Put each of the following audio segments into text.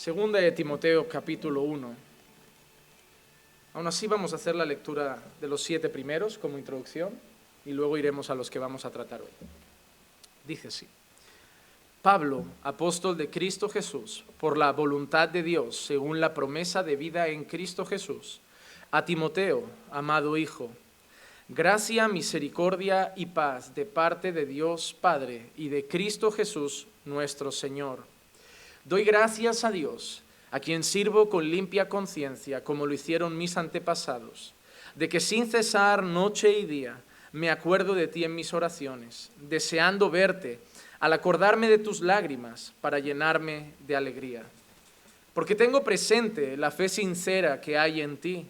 Segunda de Timoteo, capítulo 1. Aún así vamos a hacer la lectura de los 7 primeros como introducción y luego iremos a los que vamos a tratar hoy. Dice así: Pablo, apóstol de Cristo Jesús, por la voluntad de Dios, según la promesa de vida en Cristo Jesús, a Timoteo, amado hijo, gracia, misericordia y paz de parte de Dios Padre y de Cristo Jesús nuestro Señor. Doy gracias a Dios, a quien sirvo con limpia conciencia, como lo hicieron mis antepasados, de que sin cesar noche y día me acuerdo de ti en mis oraciones, deseando verte, al acordarme de tus lágrimas, para llenarme de alegría. Porque tengo presente la fe sincera que hay en ti,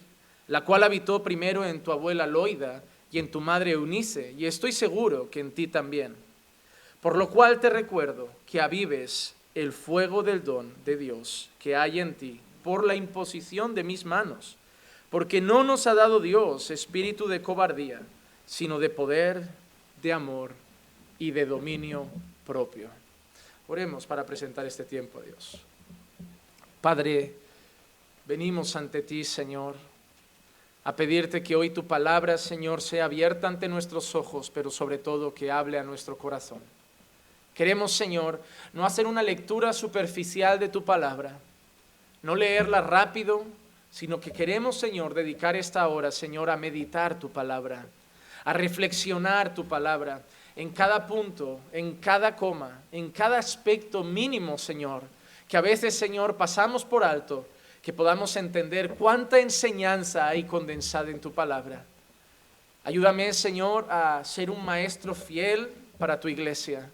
la cual habitó primero en tu abuela Loida y en tu madre Eunice, y estoy seguro que en ti también. Por lo cual te recuerdo que avives el fuego del don de Dios que hay en ti por la imposición de mis manos, porque no nos ha dado Dios espíritu de cobardía, sino de poder, de amor y de dominio propio. Oremos para presentar este tiempo a Dios. Padre, venimos ante ti, Señor, a pedirte que hoy tu palabra, Señor, sea abierta ante nuestros ojos, pero sobre todo que hable a nuestro corazón. Queremos, Señor, no hacer una lectura superficial de tu palabra, no leerla rápido, sino que queremos, Señor, dedicar esta hora, Señor, a meditar tu palabra, a reflexionar tu palabra en cada punto, en cada coma, en cada aspecto mínimo, Señor, que a veces, Señor, pasamos por alto, que podamos entender cuánta enseñanza hay condensada en tu palabra. Ayúdame, Señor, a ser un maestro fiel para tu iglesia.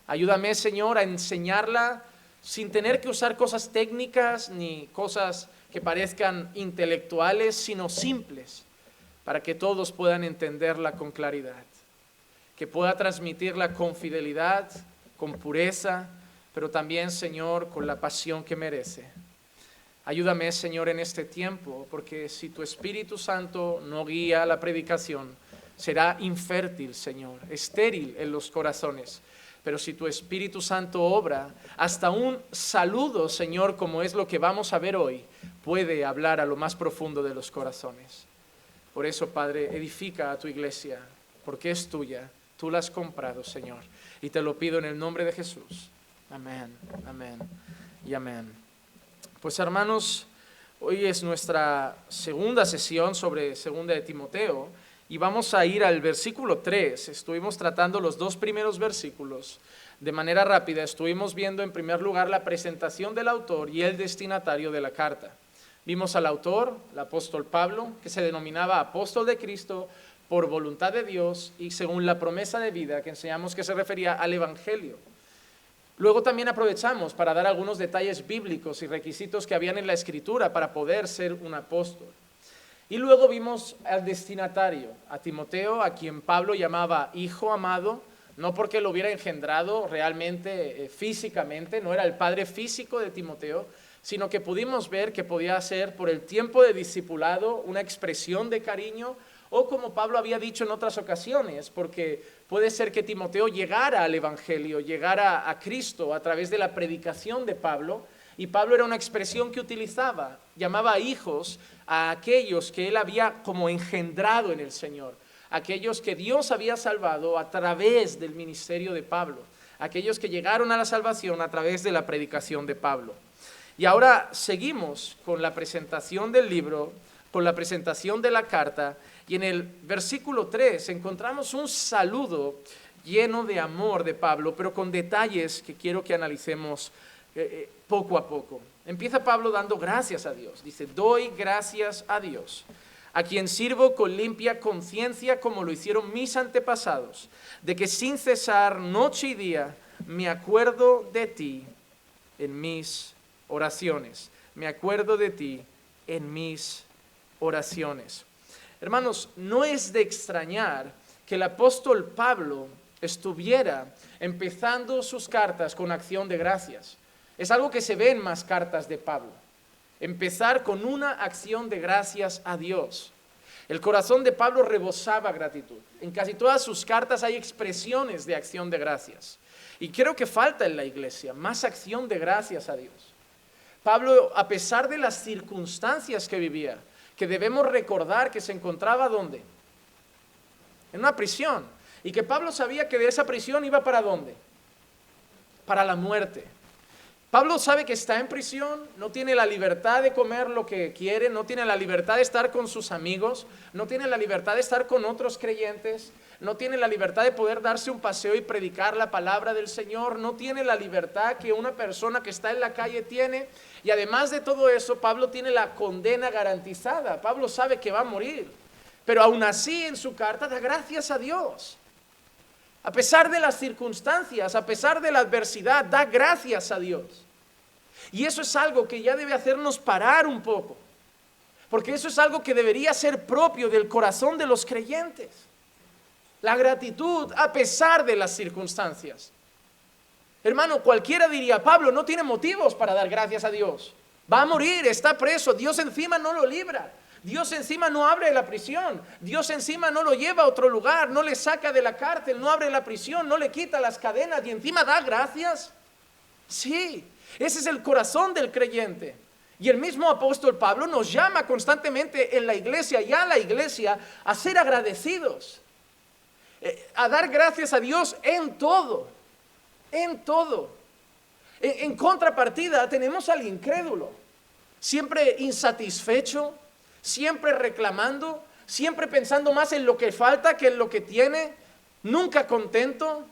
Ayúdame, Señor, a enseñarla sin tener que usar cosas técnicas ni cosas que parezcan intelectuales, sino simples, para que todos puedan entenderla con claridad, que pueda transmitirla con fidelidad, con pureza, pero también, Señor, con la pasión que merece. Ayúdame, Señor, en este tiempo, porque si tu Espíritu Santo no guía la predicación, será infértil, Señor, estéril en los corazones. Pero si tu Espíritu Santo obra, hasta un saludo, Señor, como es lo que vamos a ver hoy, puede hablar a lo más profundo de los corazones. Por eso, Padre, edifica a tu iglesia, porque es tuya, tú la has comprado, Señor. Y te lo pido en el nombre de Jesús. Amén, amén y amén. Pues, hermanos, hoy es nuestra segunda sesión sobre Segunda de Timoteo. Y vamos a ir al versículo 3. Estuvimos tratando los 2 primeros versículos de manera rápida. Estuvimos viendo en primer lugar la presentación del autor y el destinatario de la carta. Vimos al autor, el apóstol Pablo, que se denominaba apóstol de Cristo por voluntad de Dios y según la promesa de vida, que enseñamos que se refería al Evangelio. Luego también aprovechamos para dar algunos detalles bíblicos y requisitos que habían en la Escritura para poder ser un apóstol. Y luego vimos al destinatario, a Timoteo, a quien Pablo llamaba hijo amado, no porque lo hubiera engendrado realmente físicamente, no era el padre físico de Timoteo, sino que pudimos ver que podía ser por el tiempo de discipulado una expresión de cariño, o como Pablo había dicho en otras ocasiones, porque puede ser que Timoteo llegara al Evangelio, llegara a Cristo a través de la predicación de Pablo, y Pablo era una expresión que utilizaba, llamaba hijos a aquellos que él había como engendrado en el Señor, aquellos que Dios había salvado a través del ministerio de Pablo, aquellos que llegaron a la salvación a través de la predicación de Pablo. Y ahora seguimos con la presentación del libro, con la presentación de la carta, y en el versículo 3 encontramos un saludo lleno de amor de Pablo, pero con detalles que quiero que analicemos poco a poco. Empieza Pablo dando gracias a Dios. Dice, doy gracias a Dios, a quien sirvo con limpia conciencia como lo hicieron mis antepasados, de que sin cesar noche y día me acuerdo de ti en mis oraciones. Me acuerdo de ti en mis oraciones. Hermanos, no es de extrañar que el apóstol Pablo estuviera empezando sus cartas con acción de gracias. Es algo que se ve en más cartas de Pablo. Empezar con una acción de gracias a Dios. El corazón de Pablo rebosaba gratitud. En casi todas sus cartas hay expresiones de acción de gracias. Y creo que falta en la iglesia más acción de gracias a Dios. Pablo, a pesar de las circunstancias que vivía, que debemos recordar que se encontraba ¿dónde? En una prisión. Y que Pablo sabía que de esa prisión iba ¿para dónde? Para la muerte. Pablo sabe que está en prisión, no tiene la libertad de comer lo que quiere, no tiene la libertad de estar con sus amigos, no tiene la libertad de estar con otros creyentes, no tiene la libertad de poder darse un paseo y predicar la palabra del Señor, no tiene la libertad que una persona que está en la calle tiene. Y además de todo eso, Pablo tiene la condena garantizada. Pablo sabe que va a morir, pero aún así en su carta da gracias a Dios. A pesar de las circunstancias, a pesar de la adversidad, da gracias a Dios. Y eso es algo que ya debe hacernos parar un poco, porque eso es algo que debería ser propio del corazón de los creyentes. La gratitud a pesar de las circunstancias. Hermano, cualquiera diría, Pablo no tiene motivos para dar gracias a Dios. Va a morir, está preso, Dios encima no lo libra. Dios encima no abre la prisión, Dios encima no lo lleva a otro lugar, no le saca de la cárcel, no abre la prisión, no le quita las cadenas y encima da gracias. Sí, ese es el corazón del creyente. Y el mismo apóstol Pablo nos llama constantemente en la iglesia y a la iglesia a ser agradecidos, a dar gracias a Dios en todo, en todo. En contrapartida tenemos al incrédulo, siempre insatisfecho, siempre reclamando, siempre pensando más en lo que falta que en lo que tiene, nunca contento,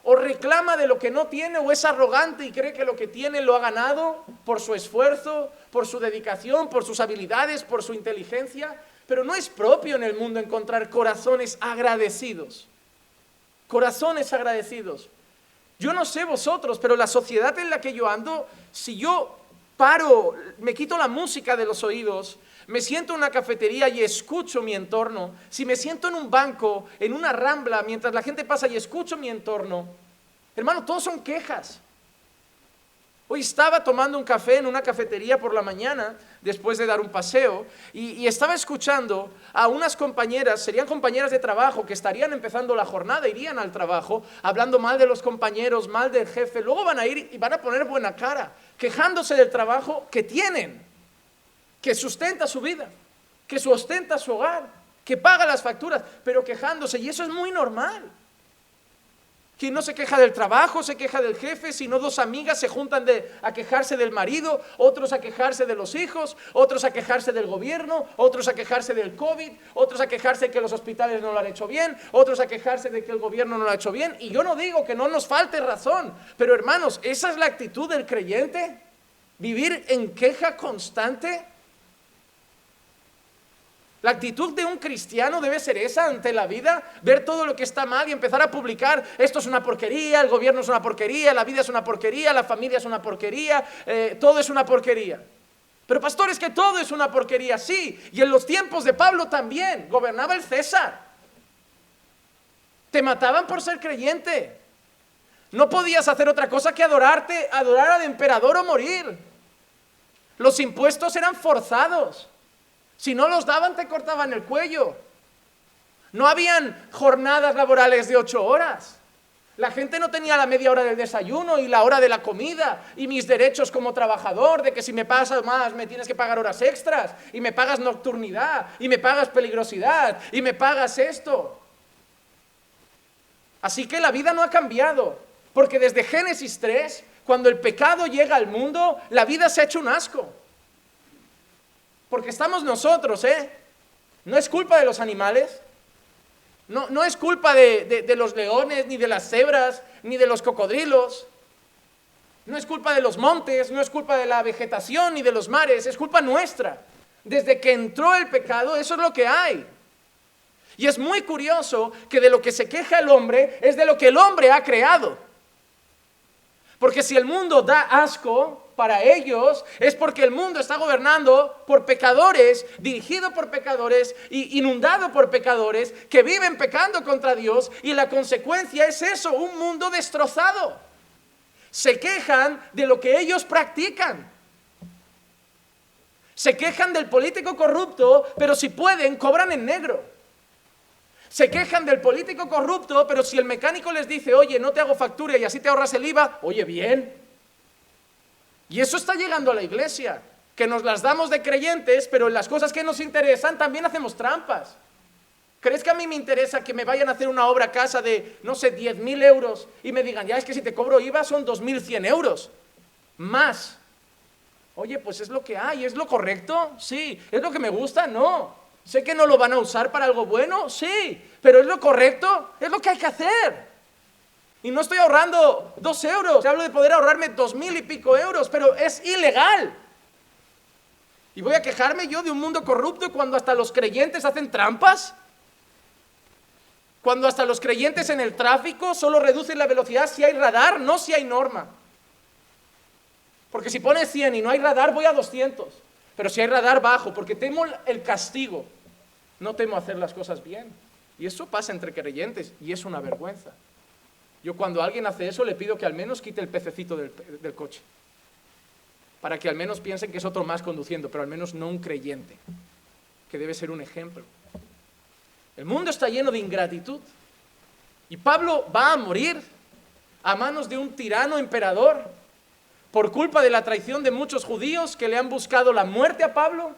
o reclama de lo que no tiene, o es arrogante y cree que lo que tiene lo ha ganado por su esfuerzo, por su dedicación, por sus habilidades, por su inteligencia. Pero no es propio en el mundo encontrar corazones agradecidos. Corazones agradecidos. Yo no sé vosotros, pero la sociedad en la que yo ando, si yo paro, me quito la música de los oídos, me siento en una cafetería y escucho mi entorno, si me siento en un banco, en una rambla, mientras la gente pasa y escucho mi entorno, hermano, todos son quejas. Hoy estaba tomando un café en una cafetería por la mañana, después de dar un paseo, y estaba escuchando a unas compañeras, serían compañeras de trabajo, que estarían empezando la jornada, irían al trabajo, hablando mal de los compañeros, mal del jefe, luego van a ir y van a poner buena cara, quejándose del trabajo que tienen, que sustenta su vida, que sustenta su hogar, que paga las facturas, pero quejándose, y eso es muy normal. Quien no se queja del trabajo, se queja del jefe, sino dos amigas se juntan a quejarse del marido, otros a quejarse de los hijos, otros a quejarse del gobierno, otros a quejarse del COVID, otros a quejarse de que los hospitales no lo han hecho bien, otros a quejarse de que el gobierno no lo ha hecho bien. Y yo no digo que no nos falte razón, pero hermanos, ¿esa es la actitud del creyente? ¿Vivir en queja constante? La actitud de un cristiano debe ser esa ante la vida, ver todo lo que está mal y empezar a publicar, esto es una porquería, el gobierno es una porquería, la vida es una porquería, la familia es una porquería, todo es una porquería. Pero pastor, es que todo es una porquería, sí, y en los tiempos de Pablo también, gobernaba el César. Te mataban por ser creyente, no podías hacer otra cosa que adorar al emperador o morir. Los impuestos eran forzados. Si no los daban, te cortaban el cuello. No habían jornadas laborales de 8 horas. La gente no tenía la media hora del desayuno y la hora de la comida. Y mis derechos como trabajador, de que si me pagas más, me tienes que pagar horas extras. Y me pagas nocturnidad, y me pagas peligrosidad, y me pagas esto. Así que la vida no ha cambiado. Porque desde Génesis 3, cuando el pecado llega al mundo, la vida se ha hecho un asco. Porque estamos nosotros, no es culpa de los animales, no es culpa de los leones, ni de las cebras, ni de los cocodrilos, no es culpa de los montes, no es culpa de la vegetación, ni de los mares, es culpa nuestra. Desde que entró el pecado, eso es lo que hay. Y es muy curioso que de lo que se queja el hombre es de lo que el hombre ha creado. Porque si el mundo da asco para ellos, es porque el mundo está gobernando por pecadores, dirigido por pecadores, y inundado por pecadores que viven pecando contra Dios, y la consecuencia es eso, un mundo destrozado. Se quejan de lo que ellos practican. Se quejan del político corrupto, pero si pueden, cobran en negro. Se quejan del político corrupto, pero si el mecánico les dice, oye, no te hago factura y así te ahorras el IVA, oye, bien. Y eso está llegando a la iglesia, que nos las damos de creyentes, pero en las cosas que nos interesan también hacemos trampas. ¿Crees que a mí me interesa que me vayan a hacer una obra a casa de, no sé, 10.000 euros y me digan, ya es que si te cobro IVA son 2.100 euros más? Oye, pues es lo que hay, ¿es lo correcto? Sí. ¿Es lo que me gusta? No. ¿Sé que no lo van a usar para algo bueno? Sí. ¿Pero es lo correcto? Es lo que hay que hacer. Y no estoy ahorrando 2 euros, hablo de poder ahorrarme 2.000 y pico euros, pero es ilegal. ¿Y voy a quejarme yo de un mundo corrupto cuando hasta los creyentes hacen trampas? Cuando hasta los creyentes en el tráfico solo reducen la velocidad si hay radar, no si hay norma. Porque si pones 100 y no hay radar, voy a 200. Pero si hay radar, bajo, porque temo el castigo. No temo hacer las cosas bien. Y eso pasa entre creyentes y es una vergüenza. Yo cuando alguien hace eso le pido que al menos quite el pececito del coche. Para que al menos piensen que es otro más conduciendo, pero al menos no un creyente, que debe ser un ejemplo. El mundo está lleno de ingratitud. Y Pablo va a morir a manos de un tirano emperador por culpa de la traición de muchos judíos que le han buscado la muerte a Pablo.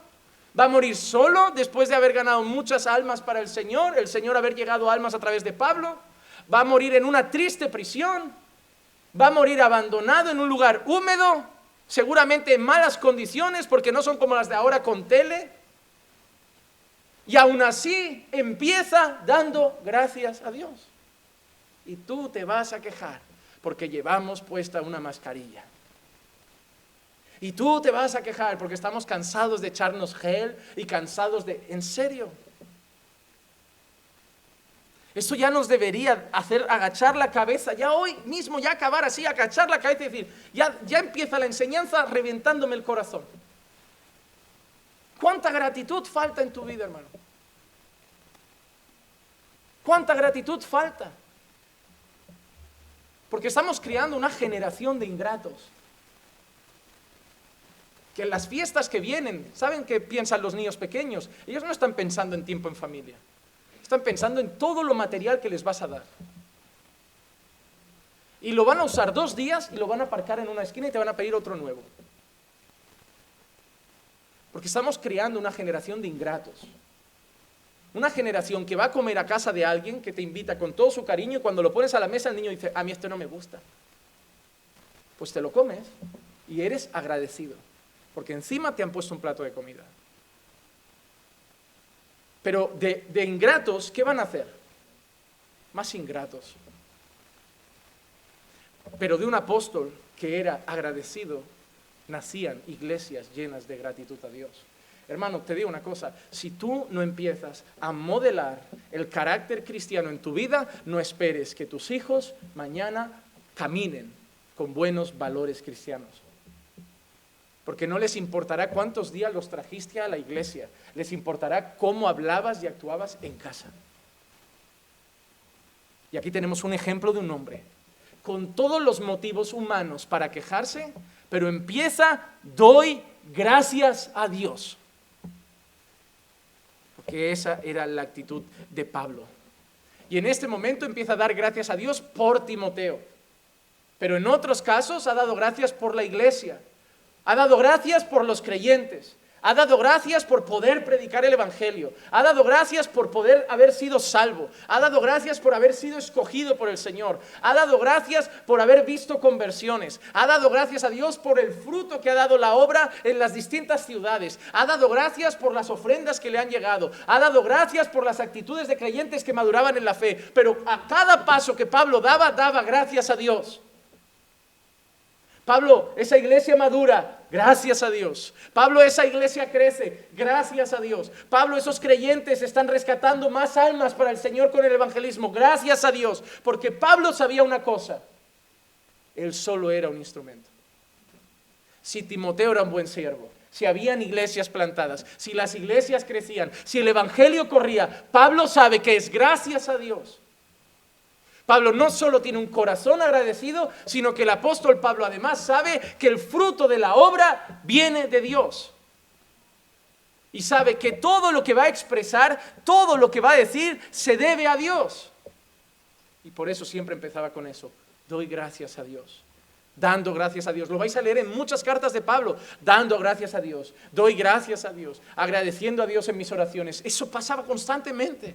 Va a morir solo después de haber ganado muchas almas para el Señor haber llegado a almas a través de Pablo. Va a morir en una triste prisión. Va a morir abandonado en un lugar húmedo, seguramente en malas condiciones porque no son como las de ahora con tele. Y aún así empieza dando gracias a Dios. Y tú te vas a quejar porque llevamos puesta una mascarilla. Y tú te vas a quejar porque estamos cansados de echarnos gel y cansados de... ¿En serio? Eso ya nos debería hacer agachar la cabeza, ya hoy mismo, ya acabar así, agachar la cabeza y decir, ya empieza la enseñanza reventándome el corazón. ¿Cuánta gratitud falta en tu vida, hermano? ¿Cuánta gratitud falta? Porque estamos criando una generación de ingratos. Que en las fiestas que vienen, ¿saben qué piensan los niños pequeños? Ellos no están pensando en tiempo en familia. Están pensando en todo lo material que les vas a dar. Y lo van a usar 2 días y lo van a aparcar en una esquina y te van a pedir otro nuevo. Porque estamos creando una generación de ingratos. Una generación que va a comer a casa de alguien que te invita con todo su cariño y cuando lo pones a la mesa el niño dice, a mí esto no me gusta. Pues te lo comes y eres agradecido. Porque encima te han puesto un plato de comida. Pero de ingratos, ¿qué van a hacer? Más ingratos. Pero de un apóstol que era agradecido, nacían iglesias llenas de gratitud a Dios. Hermano, te digo una cosa, si tú no empiezas a modelar el carácter cristiano en tu vida, no esperes que tus hijos mañana caminen con buenos valores cristianos. Porque no les importará cuántos días los trajiste a la iglesia, les importará cómo hablabas y actuabas en casa. Y aquí tenemos un ejemplo de un hombre con todos los motivos humanos para quejarse, pero empieza, doy gracias a Dios. Porque esa era la actitud de Pablo. Y en este momento empieza a dar gracias a Dios por Timoteo. Pero en otros casos ha dado gracias por la iglesia. Ha dado gracias por los creyentes. Ha dado gracias por poder predicar el evangelio. Ha dado gracias por poder haber sido salvo. Ha dado gracias por haber sido escogido por el Señor. Ha dado gracias por haber visto conversiones. Ha dado gracias a Dios por el fruto que ha dado la obra en las distintas ciudades. Ha dado gracias por las ofrendas que le han llegado. Ha dado gracias por las actitudes de creyentes que maduraban en la fe. Pero a cada paso que Pablo daba gracias a Dios. Pablo, esa iglesia madura, gracias a Dios. Pablo, esa iglesia crece, gracias a Dios. Pablo, esos creyentes están rescatando más almas para el Señor con el evangelismo, gracias a Dios. Porque Pablo sabía una cosa, él solo era un instrumento. Si Timoteo era un buen siervo, si habían iglesias plantadas, si las iglesias crecían, si el evangelio corría, Pablo sabe que es gracias a Dios. Pablo no solo tiene un corazón agradecido, sino que el apóstol Pablo además sabe que el fruto de la obra viene de Dios. Y sabe que todo lo que va a expresar, todo lo que va a decir, se debe a Dios. Y por eso siempre empezaba con eso, doy gracias a Dios. dando gracias a Dios. Lo vais a leer en muchas cartas de Pablo, dando gracias a Dios, doy gracias a Dios, agradeciendo a Dios en mis oraciones. Eso pasaba constantemente,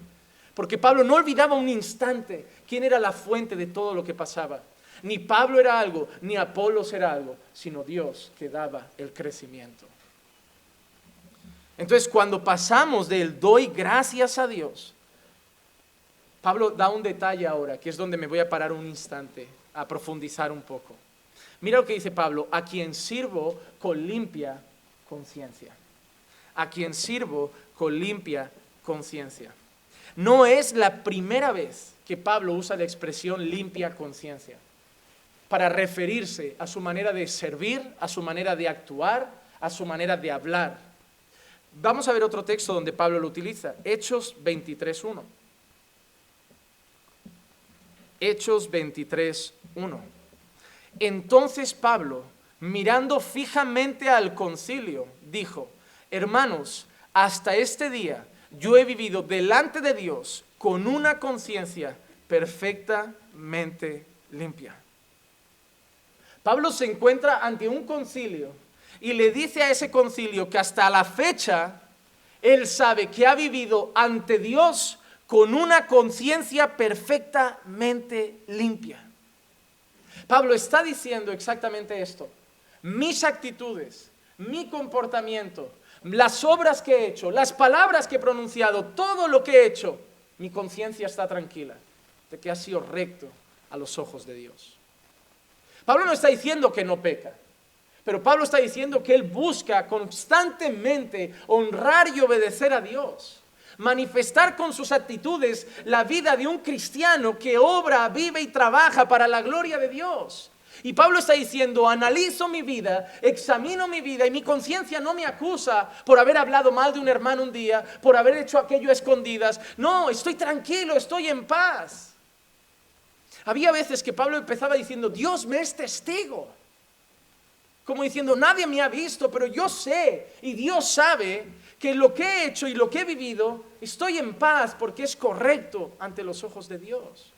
porque Pablo no olvidaba un instante quién era la fuente de todo lo que pasaba. Ni Pablo era algo, ni Apolos era algo, sino Dios que daba el crecimiento. Entonces, cuando pasamos del doy gracias a Dios, Pablo da un detalle ahora, que es donde me voy a parar un instante, a profundizar un poco. Mira lo que dice Pablo: a quien sirvo con limpia conciencia. A quien sirvo con limpia conciencia. No es la primera vez que Pablo usa la expresión limpia conciencia para referirse a su manera de servir, a su manera de actuar, a su manera de hablar. Vamos a ver otro texto donde Pablo lo utiliza, Hechos 23:1. Hechos 23:1. Entonces Pablo, mirando fijamente al concilio, dijo: hermanos, hasta este día yo he vivido delante de Dios con una conciencia perfectamente limpia. Pablo se encuentra ante un concilio y le dice a ese concilio que hasta la fecha él sabe que ha vivido ante Dios con una conciencia perfectamente limpia. Pablo está diciendo exactamente esto: mis actitudes, mi comportamiento, las obras que he hecho, las palabras que he pronunciado, todo lo que he hecho, mi conciencia está tranquila de que ha sido recto a los ojos de Dios. Pablo no está diciendo que no peca, pero Pablo está diciendo que él busca constantemente honrar y obedecer a Dios, manifestar con sus actitudes la vida de un cristiano que obra, vive y trabaja para la gloria de Dios. Y Pablo está diciendo: analizo mi vida, examino mi vida y mi conciencia no me acusa por haber hablado mal de un hermano un día, por haber hecho aquello a escondidas. No, estoy tranquilo, estoy en paz. Había veces que Pablo empezaba diciendo: Dios me es testigo. Como diciendo: nadie me ha visto, pero yo sé y Dios sabe que lo que he hecho y lo que he vivido, estoy en paz porque es correcto ante los ojos de Dios.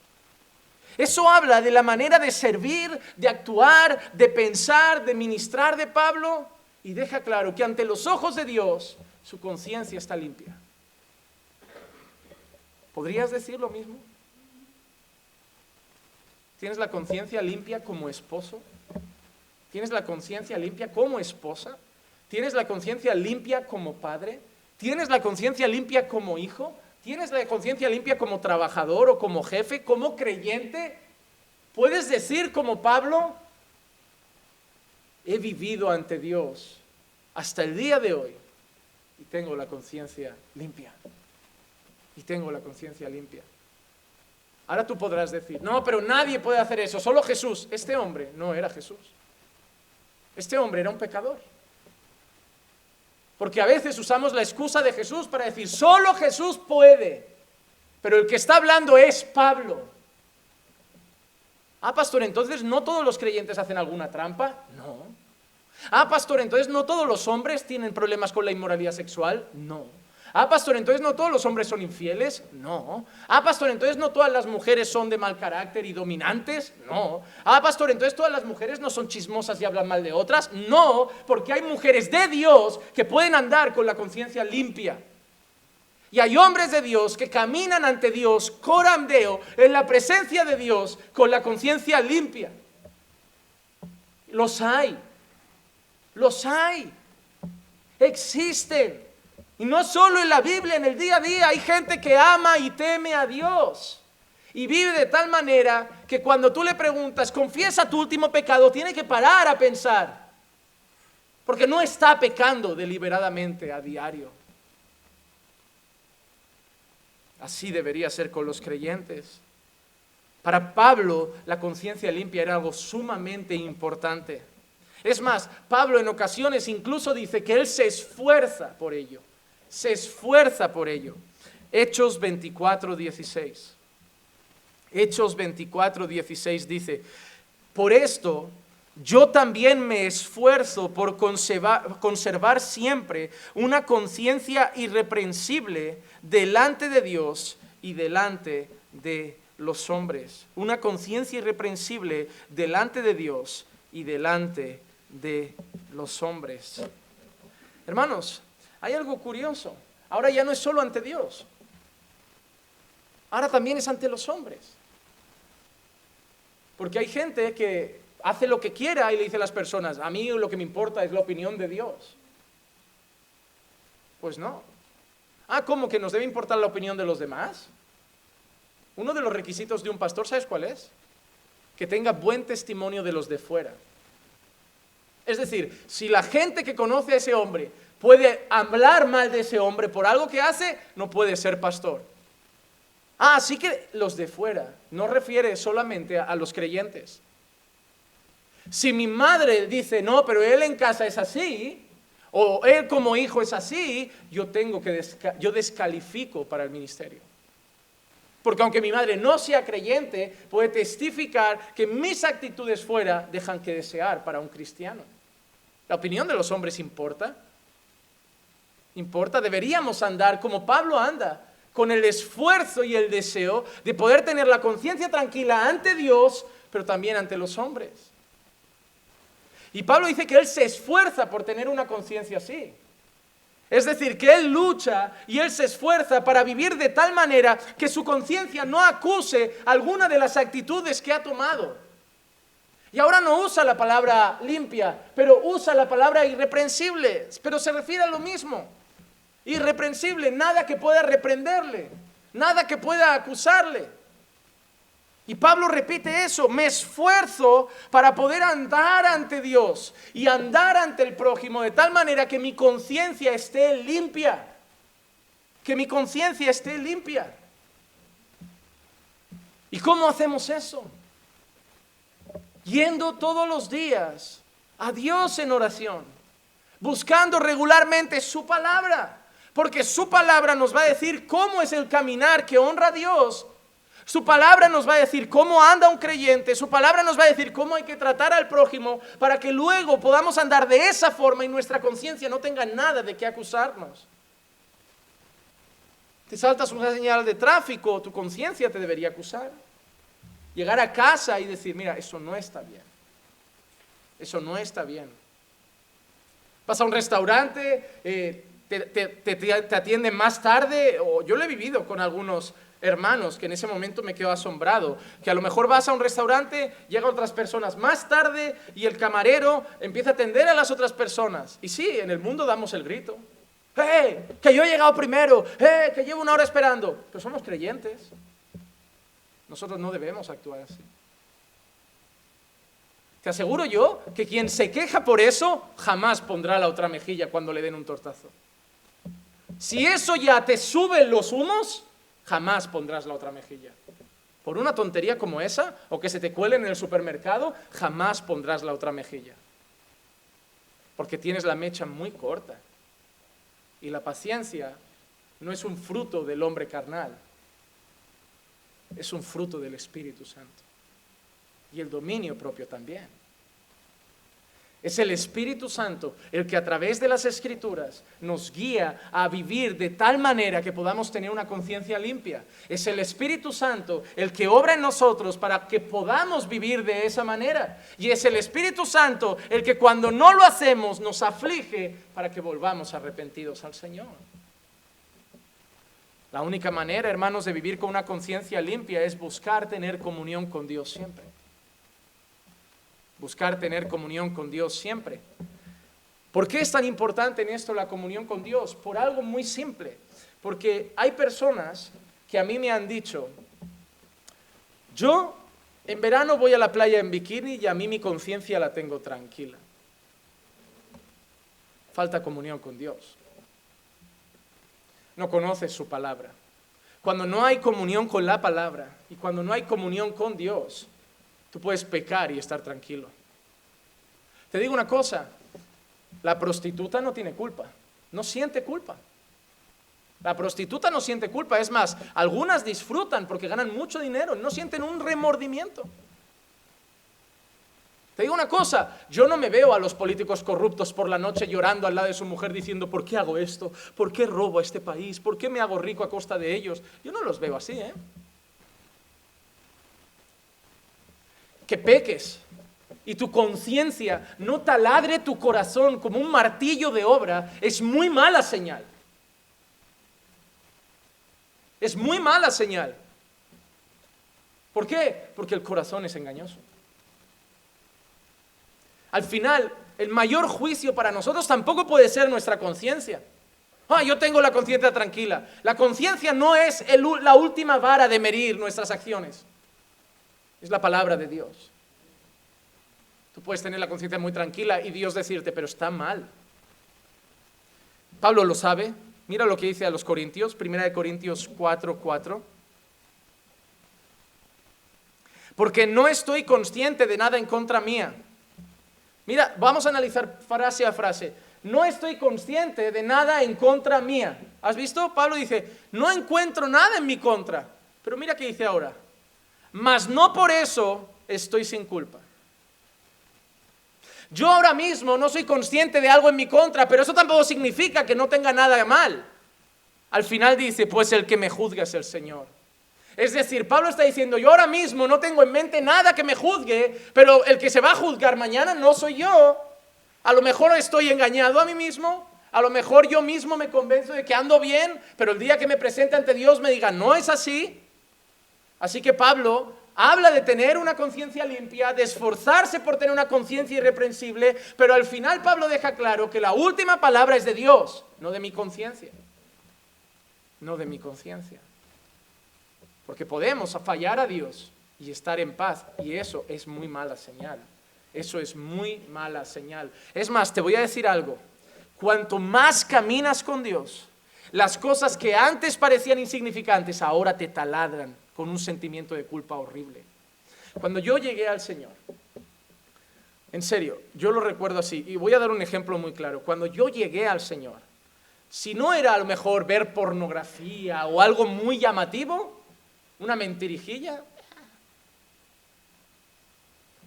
Eso habla de la manera de servir, de actuar, de pensar, de ministrar de Pablo, y deja claro que ante los ojos de Dios su conciencia está limpia. ¿Podrías decir lo mismo? ¿Tienes la conciencia limpia como esposo? ¿Tienes la conciencia limpia como esposa? ¿Tienes la conciencia limpia como padre? ¿Tienes la conciencia limpia como hijo? ¿Tienes la conciencia limpia como trabajador o como jefe, como creyente? ¿Puedes decir como Pablo: he vivido ante Dios hasta el día de hoy y tengo la conciencia limpia? Y tengo la conciencia limpia. Ahora tú podrás decir: no, pero nadie puede hacer eso, solo Jesús. Este hombre no era Jesús. Este hombre era un pecador. Porque a veces usamos la excusa de Jesús para decir: solo Jesús puede. Pero el que está hablando es Pablo. Ah, pastor, entonces ¿no todos los creyentes hacen alguna trampa? No. Ah, pastor, entonces ¿no todos los hombres tienen problemas con la inmoralidad sexual? No. Ah, pastor, entonces ¿no todos los hombres son infieles? No. Ah, pastor, entonces ¿no todas las mujeres son de mal carácter y dominantes? No. Ah, pastor, entonces ¿todas las mujeres no son chismosas y hablan mal de otras? No, porque hay mujeres de Dios que pueden andar con la conciencia limpia. Y hay hombres de Dios que caminan ante Dios, corandeo, en la presencia de Dios, con la conciencia limpia. Los hay. Los hay. Existen. Y no solo en la Biblia, en el día a día hay gente que ama y teme a Dios. Y vive de tal manera que cuando tú le preguntas: confiesa tu último pecado, tiene que parar a pensar. Porque no está pecando deliberadamente a diario. Así debería ser con los creyentes. Para Pablo, la conciencia limpia era algo sumamente importante. Es más, Pablo en ocasiones incluso dice que él se esfuerza por ello. Se esfuerza por ello. Hechos 24:16. Hechos 24:16 dice: por esto yo también me esfuerzo por conservar siempre una conciencia irreprensible delante de Dios y delante de los hombres. Una conciencia irreprensible delante de Dios y delante de los hombres. Hermanos, hay algo curioso. Ahora ya no es solo ante Dios. Ahora también es ante los hombres. Porque hay gente que hace lo que quiera y le dice a las personas, a mí lo que me importa es la opinión de Dios. Pues no. ¿Cómo que nos debe importar la opinión de los demás? Uno de los requisitos de un pastor, ¿sabes cuál es? Que tenga buen testimonio de los de fuera. Es decir, si la gente que conoce a ese hombre puede hablar mal de ese hombre por algo que hace, no puede ser pastor. Así que los de fuera, no refiere solamente a los creyentes. Si mi madre dice, no, pero él en casa es así, o él como hijo es así, yo descalifico para el ministerio. Porque aunque mi madre no sea creyente, puede testificar que mis actitudes fuera dejan que desear para un cristiano. ¿La opinión de los hombres importa? ¿Importa? Deberíamos andar como Pablo anda, con el esfuerzo y el deseo de poder tener la conciencia tranquila ante Dios, pero también ante los hombres. Y Pablo dice que él se esfuerza por tener una conciencia así. Es decir, que él lucha y él se esfuerza para vivir de tal manera que su conciencia no acuse alguna de las actitudes que ha tomado. Y ahora no usa la palabra limpia, pero usa la palabra irreprensible, pero se refiere a lo mismo. Irreprensible, nada que pueda reprenderle, nada que pueda acusarle. Y Pablo repite eso, me esfuerzo para poder andar ante Dios y andar ante el prójimo de tal manera que mi conciencia esté limpia. Que mi conciencia esté limpia. ¿Y cómo hacemos eso? Yendo todos los días a Dios en oración, buscando regularmente su palabra, porque su palabra nos va a decir cómo es el caminar que honra a Dios. Su palabra nos va a decir cómo anda un creyente, su palabra nos va a decir cómo hay que tratar al prójimo para que luego podamos andar de esa forma y nuestra conciencia no tenga nada de qué acusarnos. Te saltas una señal de tráfico, tu conciencia te debería acusar. Llegar a casa y decir, mira, eso no está bien. Eso no está bien. Vas a un restaurante, te atienden más tarde, o yo lo he vivido con algunos hermanos que en ese momento me quedo asombrado, que a lo mejor vas a un restaurante, llegan otras personas más tarde y el camarero empieza a atender a las otras personas. Y sí, en el mundo damos el grito. Que yo he llegado primero, que llevo una hora esperando. Pero somos creyentes. Nosotros no debemos actuar así. Te aseguro yo que quien se queja por eso jamás pondrá la otra mejilla cuando le den un tortazo. Si eso ya te sube los humos, jamás pondrás la otra mejilla. Por una tontería como esa, o que se te cuele en el supermercado, jamás pondrás la otra mejilla. Porque tienes la mecha muy corta. Y la paciencia no es un fruto del hombre carnal, es un fruto del Espíritu Santo. Y el dominio propio también. Es el Espíritu Santo el que a través de las Escrituras nos guía a vivir de tal manera que podamos tener una conciencia limpia. Es el Espíritu Santo el que obra en nosotros para que podamos vivir de esa manera. Y es el Espíritu Santo el que cuando no lo hacemos nos aflige para que volvamos arrepentidos al Señor. La única manera, hermanos, de vivir con una conciencia limpia es buscar tener comunión con Dios siempre. Buscar tener comunión con Dios siempre. ¿Por qué es tan importante en esto la comunión con Dios? Por algo muy simple. Porque hay personas que a mí me han dicho, yo en verano voy a la playa en bikini y a mí mi conciencia la tengo tranquila. Falta comunión con Dios. No conoces su palabra. Cuando no hay comunión con la palabra y cuando no hay comunión con Dios, tú puedes pecar y estar tranquilo. Te digo una cosa, la prostituta no tiene culpa, no siente culpa. La prostituta no siente culpa, es más, algunas disfrutan porque ganan mucho dinero, no sienten un remordimiento. Te digo una cosa, yo no me veo a los políticos corruptos por la noche llorando al lado de su mujer diciendo, ¿por qué hago esto? ¿Por qué robo a este país? ¿Por qué me hago rico a costa de ellos? Yo no los veo así, Que peques y tu conciencia no taladre tu corazón como un martillo de obra, es muy mala señal. Es muy mala señal. ¿Por qué? Porque el corazón es engañoso. Al final, el mayor juicio para nosotros tampoco puede ser nuestra conciencia. Yo tengo la conciencia tranquila. La conciencia no es la última vara de medir nuestras acciones. Es la palabra de Dios. Tú puedes tener la conciencia muy tranquila y Dios decirte, pero está mal. Pablo lo sabe. Mira lo que dice a los Corintios, 1 Corintios 4:4. Porque no estoy consciente de nada en contra mía. Mira, vamos a analizar frase a frase. No estoy consciente de nada en contra mía. ¿Has visto? Pablo dice, no encuentro nada en mi contra. Pero mira qué dice ahora. Mas no por eso estoy sin culpa. Yo ahora mismo no soy consciente de algo en mi contra, pero eso tampoco significa que no tenga nada de mal. Al final dice, pues el que me juzga es el Señor. Es decir, Pablo está diciendo, yo ahora mismo no tengo en mente nada que me juzgue, pero el que se va a juzgar mañana no soy yo. A lo mejor estoy engañado a mí mismo, a lo mejor yo mismo me convenzo de que ando bien, pero el día que me presente ante Dios me diga, no es así. Así que Pablo habla de tener una conciencia limpia, de esforzarse por tener una conciencia irreprensible, pero al final Pablo deja claro que la última palabra es de Dios, no de mi conciencia. No de mi conciencia. Porque podemos fallar a Dios y estar en paz, y eso es muy mala señal. Eso es muy mala señal. Es más, te voy a decir algo. Cuanto más caminas con Dios, las cosas que antes parecían insignificantes, ahora te taladran con un sentimiento de culpa horrible. Cuando yo llegué al Señor, en serio, yo lo recuerdo así, y voy a dar un ejemplo muy claro. Cuando yo llegué al Señor, si no era a lo mejor ver pornografía o algo muy llamativo, una mentirijilla,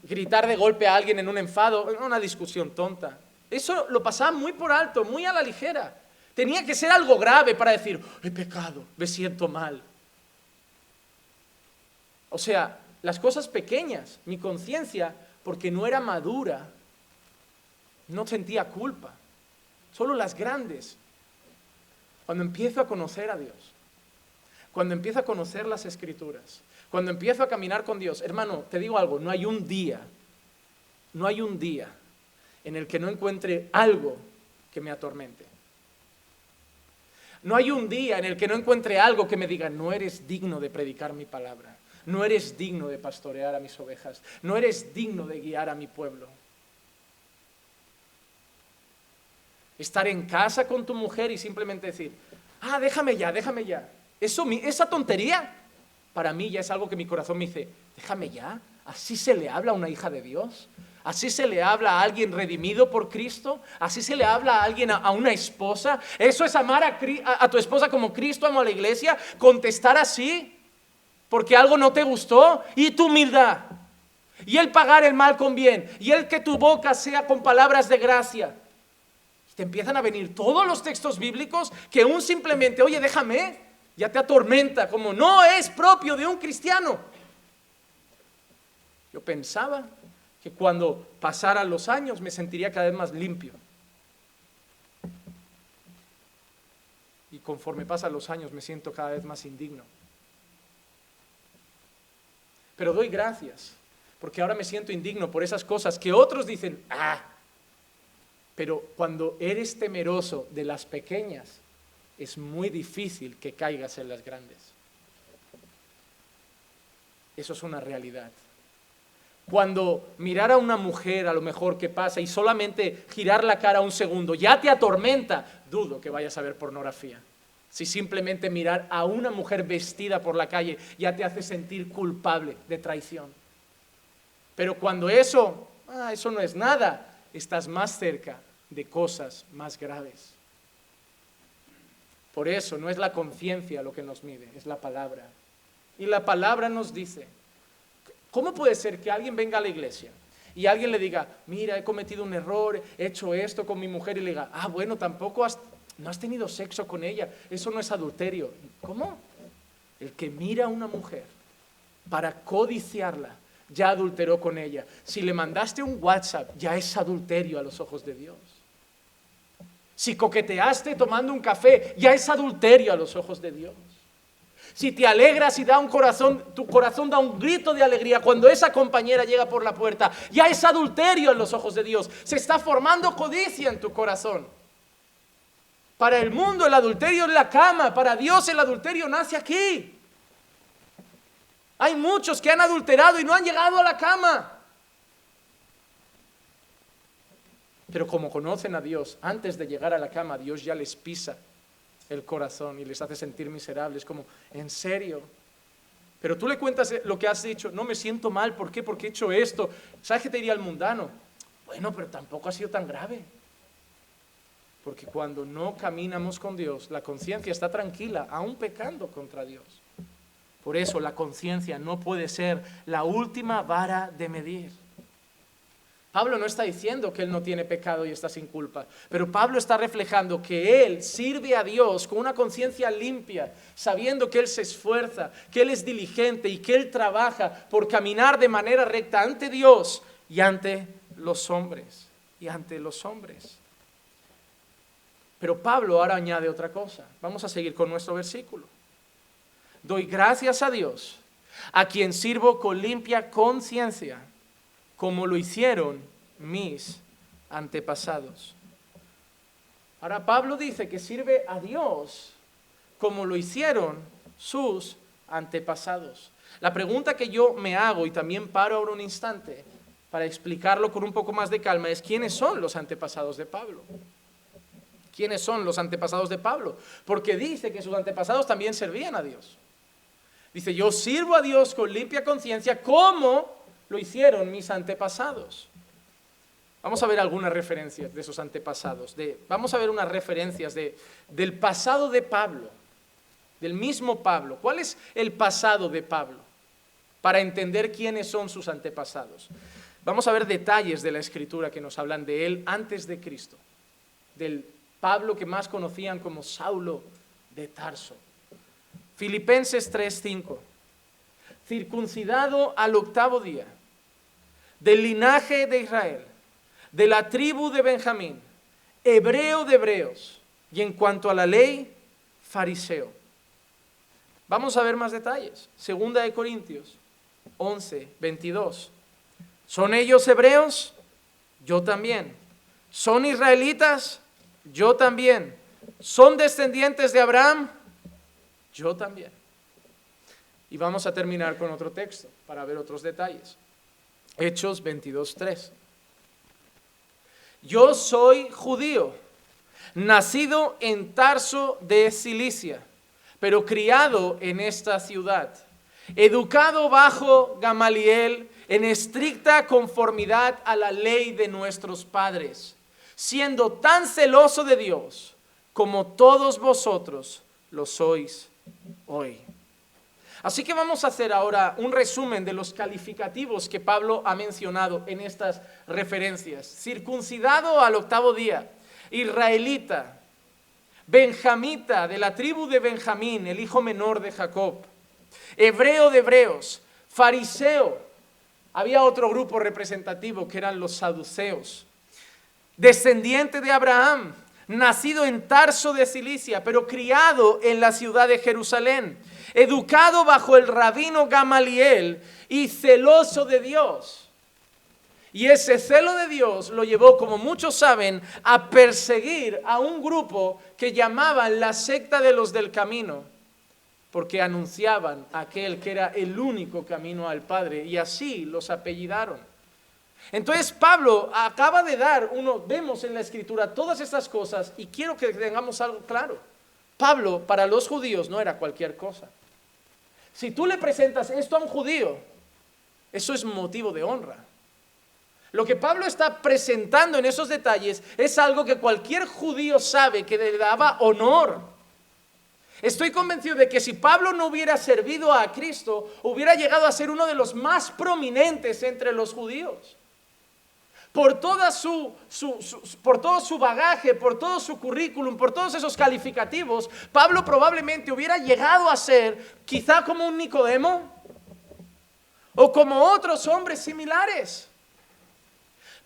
gritar de golpe a alguien en un enfado, una discusión tonta, eso lo pasaba muy por alto, muy a la ligera. Tenía que ser algo grave para decir, he pecado, me siento mal. O sea, las cosas pequeñas, mi conciencia, porque no era madura, no sentía culpa. Solo las grandes. Cuando empiezo a conocer a Dios, cuando empiezo a conocer las Escrituras, cuando empiezo a caminar con Dios, hermano, te digo algo, no hay un día en el que no encuentre algo que me atormente. No hay un día en el que no encuentre algo que me diga, no eres digno de predicar mi palabra, no eres digno de pastorear a mis ovejas, no eres digno de guiar a mi pueblo. Estar en casa con tu mujer y simplemente decir, déjame ya. Esa tontería, para mí ya es algo que mi corazón me dice, déjame ya, ¿así se le habla a una hija de Dios? ¿Así se le habla a alguien redimido por Cristo? ¿Así se le habla a alguien, a una esposa? ¿Eso es amar a tu esposa como Cristo amó a la iglesia? ¿Contestar así? ¿Porque algo no te gustó? ¿Y tu humildad? ¿Y el pagar el mal con bien? ¿Y el que tu boca sea con palabras de gracia? Te empiezan a venir todos los textos bíblicos que un simplemente, oye, déjame, ya te atormenta, como no es propio de un cristiano. Yo pensaba que cuando pasaran los años me sentiría cada vez más limpio. Y conforme pasan los años me siento cada vez más indigno. Pero doy gracias, porque ahora me siento indigno por esas cosas que otros dicen, pero cuando eres temeroso de las pequeñas, es muy difícil que caigas en las grandes. Eso es una realidad. Cuando mirar a una mujer a lo mejor que pasa y solamente girar la cara un segundo ya te atormenta, dudo que vayas a ver pornografía. Si simplemente mirar a una mujer vestida por la calle ya te hace sentir culpable de traición. Pero cuando eso no es nada, estás más cerca de cosas más graves. Por eso no es la conciencia lo que nos mide, es la palabra. Y la palabra nos dice, ¿cómo puede ser que alguien venga a la iglesia y alguien le diga, mira, he cometido un error, he hecho esto con mi mujer, y le diga, bueno, tampoco no has tenido sexo con ella, eso no es adulterio? ¿Cómo? El que mira a una mujer para codiciarla ya adulteró con ella. Si le mandaste un WhatsApp, ya es adulterio a los ojos de Dios. Si coqueteaste tomando un café, ya es adulterio a los ojos de Dios. Si te alegras y tu corazón da un grito de alegría cuando esa compañera llega por la puerta, ya es adulterio a los ojos de Dios. Se está formando codicia en tu corazón. Para el mundo el adulterio es la cama, para Dios el adulterio nace aquí. Hay muchos que han adulterado y no han llegado a la cama. Pero como conocen a Dios, antes de llegar a la cama, Dios ya les pisa el corazón y les hace sentir miserables, como, ¿en serio? Pero tú le cuentas lo que has dicho, no me siento mal, ¿por qué? Porque he hecho esto. ¿Sabes qué te diría el mundano? Bueno, pero tampoco ha sido tan grave. Porque cuando no caminamos con Dios, la conciencia está tranquila, aún pecando contra Dios. Por eso la conciencia no puede ser la última vara de medir. Pablo no está diciendo que él no tiene pecado y está sin culpa, pero Pablo está reflejando que él sirve a Dios con una conciencia limpia, sabiendo que él se esfuerza, que él es diligente y que él trabaja por caminar de manera recta ante Dios y ante los hombres. Pero Pablo ahora añade otra cosa. Vamos a seguir con nuestro versículo. Doy gracias a Dios, a quien sirvo con limpia conciencia, como lo hicieron mis antepasados. Ahora Pablo dice que sirve a Dios como lo hicieron sus antepasados. La pregunta que yo me hago, y también paro ahora un instante para explicarlo con un poco más de calma, es ¿quiénes son los antepasados de Pablo? ¿Quiénes son los antepasados de Pablo? Porque dice que sus antepasados también servían a Dios. Dice, yo sirvo a Dios con limpia conciencia como lo hicieron mis antepasados. Vamos a ver algunas referencias de esos antepasados. Vamos a ver unas referencias del pasado de Pablo, del mismo Pablo. ¿Cuál es el pasado de Pablo? Para entender quiénes son sus antepasados. Vamos a ver detalles de la Escritura que nos hablan de él antes de Cristo. Del Pablo que más conocían como Saulo de Tarso. Filipenses 3:5. Circuncidado al 8º día, del linaje de Israel, de la tribu de Benjamín, hebreo de hebreos, y en cuanto a la ley, fariseo. Vamos a ver más detalles. 2 Corintios 11:22. ¿Son ellos hebreos? Yo también. ¿Son israelitas? Yo también. ¿Son descendientes de Abraham? Yo también. Y vamos a terminar con otro texto para ver otros detalles. Hechos 22:3. Yo soy judío, nacido en Tarso de Cilicia, pero criado en esta ciudad, educado bajo Gamaliel en estricta conformidad a la ley de nuestros padres, siendo tan celoso de Dios como todos vosotros lo sois hoy. Así que vamos a hacer ahora un resumen de los calificativos que Pablo ha mencionado en estas referencias. Circuncidado al 8º día, israelita, benjamita de la tribu de Benjamín, el hijo menor de Jacob, hebreo de hebreos, fariseo. Había otro grupo representativo que eran los saduceos, descendiente de Abraham, nacido en Tarso de Cilicia, pero criado en la ciudad de Jerusalén, educado bajo el rabino Gamaliel y celoso de Dios. Y ese celo de Dios lo llevó, como muchos saben, a perseguir a un grupo que llamaban la secta de los del camino, porque anunciaban aquel que era el único camino al Padre, y así los apellidaron. Entonces Pablo acaba de vemos en la Escritura todas estas cosas, y quiero que tengamos algo claro. Pablo para los judíos no era cualquier cosa. Si tú le presentas esto a un judío, eso es motivo de honra. Lo que Pablo está presentando en esos detalles es algo que cualquier judío sabe que le daba honor. Estoy convencido de que si Pablo no hubiera servido a Cristo, hubiera llegado a ser uno de los más prominentes entre los judíos. Por todo su bagaje, por todo su currículum, por todos esos calificativos, Pablo probablemente hubiera llegado a ser quizá como un Nicodemo, o como otros hombres similares.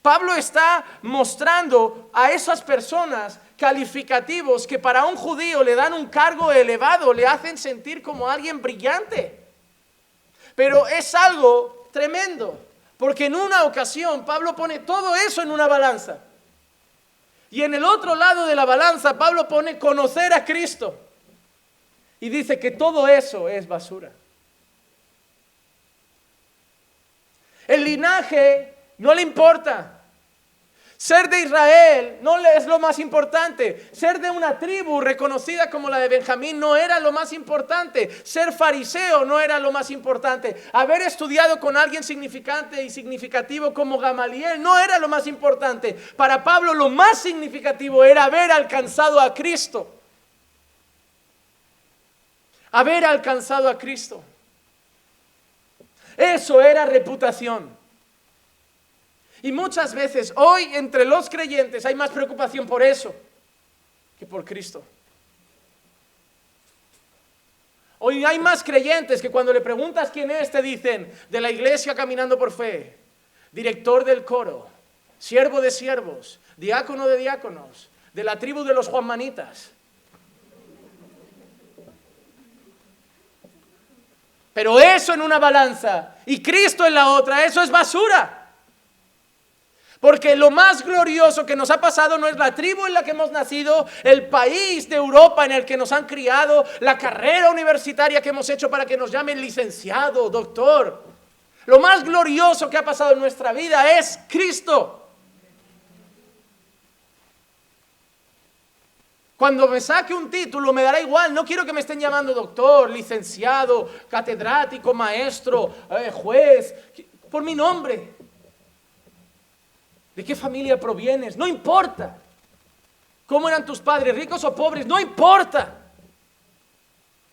Pablo está mostrando a esas personas calificativos que para un judío le dan un cargo elevado, le hacen sentir como alguien brillante. Pero es algo tremendo, porque en una ocasión Pablo pone todo eso en una balanza. Y en el otro lado de la balanza Pablo pone conocer a Cristo. Y dice que todo eso es basura. El linaje no le importa. Ser de Israel no es lo más importante. Ser de una tribu reconocida como la de Benjamín no era lo más importante. Ser fariseo no era lo más importante. Haber estudiado con alguien significante y significativo como Gamaliel no era lo más importante. Para Pablo lo más significativo era haber alcanzado a Cristo. Haber alcanzado a Cristo. Eso era reputación. Y muchas veces hoy entre los creyentes hay más preocupación por eso que por Cristo. Hoy hay más creyentes que cuando le preguntas quién es te dicen de la iglesia Caminando por Fe, director del coro, siervo de siervos, diácono de diáconos, de la tribu de los juanmanitas. Pero eso en una balanza y Cristo en la otra, eso es basura. Porque lo más glorioso que nos ha pasado no es la tribu en la que hemos nacido, el país de Europa en el que nos han criado, la carrera universitaria que hemos hecho para que nos llamen licenciado, doctor. Lo más glorioso que ha pasado en nuestra vida es Cristo. Cuando me saque un título me dará igual, no quiero que me estén llamando doctor, licenciado, catedrático, maestro, juez, por mi nombre. ¿De qué familia provienes? No importa. ¿Cómo eran tus padres? ¿Ricos o pobres? No importa.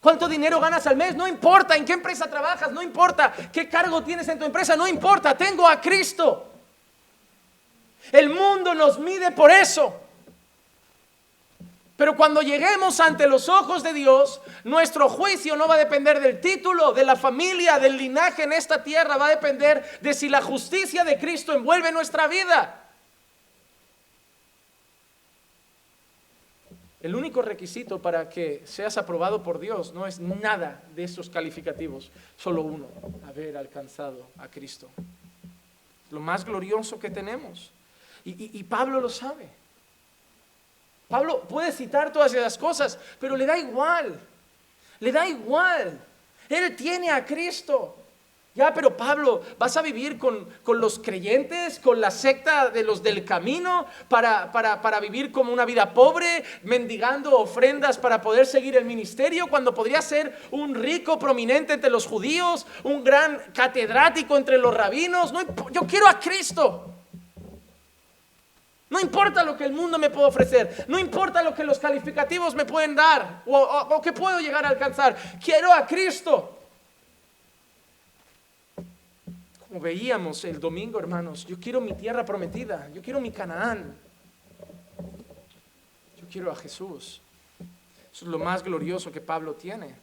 ¿Cuánto dinero ganas al mes? No importa. ¿En qué empresa trabajas? No importa. ¿Qué cargo tienes en tu empresa? No importa. Tengo a Cristo. El mundo nos mide por eso. Pero cuando lleguemos ante los ojos de Dios, nuestro juicio no va a depender del título, de la familia, del linaje en esta tierra. Va a depender de si la justicia de Cristo envuelve nuestra vida. El único requisito para que seas aprobado por Dios no es nada de esos calificativos. Solo uno, haber alcanzado a Cristo. Lo más glorioso que tenemos. Y Pablo lo sabe. Pablo puede citar todas esas cosas, pero le da igual. Le da igual. Él tiene a Cristo. Ya, pero Pablo, ¿vas a vivir con los creyentes, con la secta de los del camino, para vivir como una vida pobre, mendigando ofrendas para poder seguir el ministerio, cuando podría ser un rico prominente entre los judíos, un gran catedrático entre los rabinos? No, yo quiero a Cristo. No importa lo que el mundo me puede ofrecer, no importa lo que los calificativos me pueden dar o que puedo llegar a alcanzar. Quiero a Cristo. Como veíamos el domingo, hermanos, yo quiero mi tierra prometida, yo quiero mi Canaán. Yo quiero a Jesús. Eso es lo más glorioso que Pablo tiene.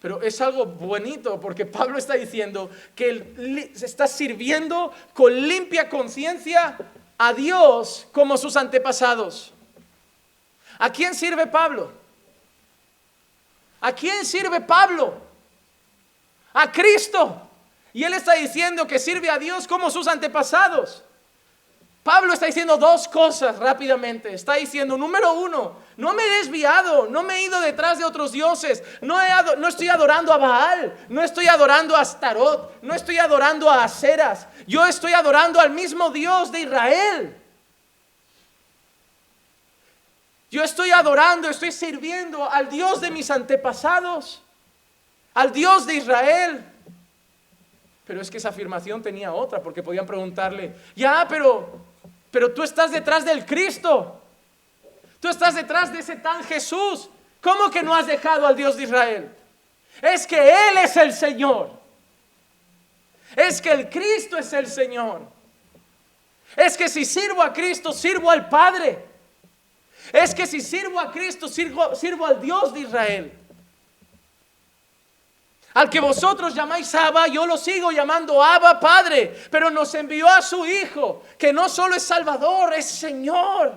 Pero es algo bonito porque Pablo está diciendo que él se está sirviendo con limpia conciencia a Dios como sus antepasados. ¿A quién sirve Pablo? ¿A quién sirve Pablo? A Cristo. Y él está diciendo que sirve a Dios como sus antepasados. Pablo está diciendo dos cosas rápidamente. Está diciendo, número uno, no me he desviado, no me he ido detrás de otros dioses, no estoy adorando a Baal, no estoy adorando a Astarot, no estoy adorando a Aseras, yo estoy adorando al mismo Dios de Israel. Yo estoy adorando, estoy sirviendo al Dios de mis antepasados, al Dios de Israel. Pero es que esa afirmación tenía otra, porque podían preguntarle, ya, pero tú estás detrás del Cristo, tú estás detrás de ese tan Jesús, ¿cómo que no has dejado al Dios de Israel? Es que Él es el Señor, es que el Cristo es el Señor, es que si sirvo a Cristo, sirvo al Padre, es que si sirvo a Cristo, sirvo al Dios de Israel. Al que vosotros llamáis Abba, yo lo sigo llamando Abba Padre, pero nos envió a su Hijo, que no solo es Salvador, es Señor.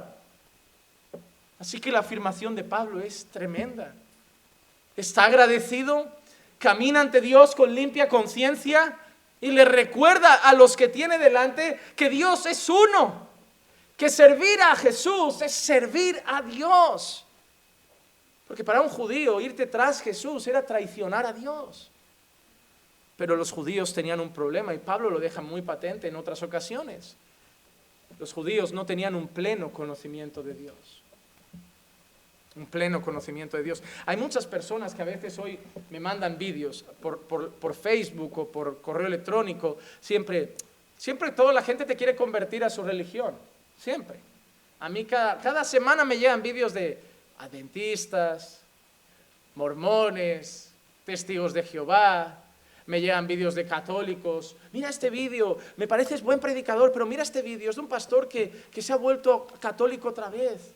Así que la afirmación de Pablo es tremenda. Está agradecido, camina ante Dios con limpia conciencia y le recuerda a los que tiene delante que Dios es uno, que servir a Jesús es servir a Dios. Porque para un judío irte tras Jesús era traicionar a Dios. Pero los judíos tenían un problema y Pablo lo deja muy patente en otras ocasiones. Los judíos no tenían un pleno conocimiento de Dios. Un pleno conocimiento de Dios. Hay muchas personas que a veces hoy me mandan vídeos por Facebook o por correo electrónico. Siempre toda la gente te quiere convertir a su religión. Siempre. A mí cada semana me llegan vídeos de adventistas, mormones, testigos de Jehová, me llegan vídeos de católicos. Mira este vídeo, me pareces buen predicador, pero mira este vídeo, es de un pastor que se ha vuelto católico otra vez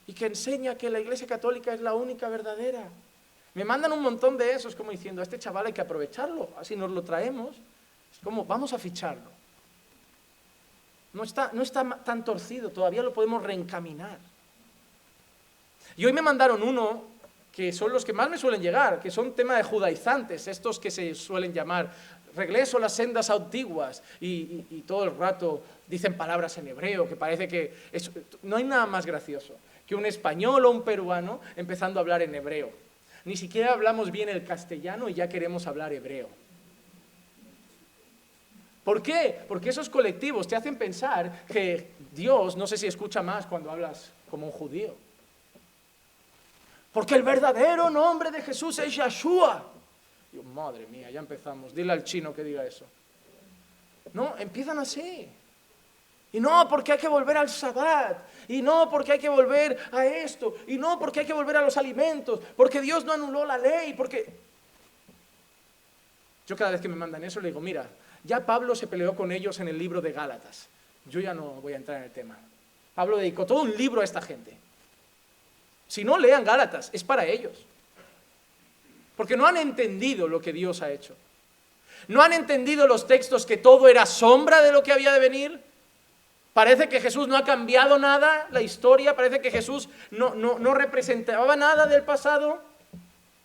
y que enseña que la Iglesia Católica es la única verdadera. Me mandan un montón de esos como diciendo, a este chaval hay que aprovecharlo, así nos lo traemos. Es como, vamos a ficharlo. No está tan torcido, todavía lo podemos reencaminar. Y hoy me mandaron uno, que son los que más me suelen llegar, que son tema de judaizantes, estos que se suelen llamar regreso a las sendas antiguas, y todo el rato dicen palabras en hebreo, que parece que no hay nada más gracioso que un español o un peruano empezando a hablar en hebreo. Ni siquiera hablamos bien el castellano y ya queremos hablar hebreo. ¿Por qué? Porque esos colectivos te hacen pensar que Dios, no sé si escucha más cuando hablas como un judío. Porque el verdadero nombre de Jesús es Yeshua. Dios, madre mía, ya empezamos. Dile al chino que diga eso. No, empiezan así. Y no, porque hay que volver al Sabbat. Y no, porque hay que volver a esto. Y no, porque hay que volver a los alimentos. Porque Dios no anuló la ley. Porque... Yo cada vez que me mandan eso le digo, mira, ya Pablo se peleó con ellos en el libro de Gálatas. Yo ya no voy a entrar en el tema. Pablo dedicó todo un libro a esta gente. Si no lean Gálatas, es para ellos. Porque no han entendido lo que Dios ha hecho. No han entendido los textos que todo era sombra de lo que había de venir. Parece que Jesús no ha cambiado nada, la historia, parece que Jesús no representaba nada del pasado.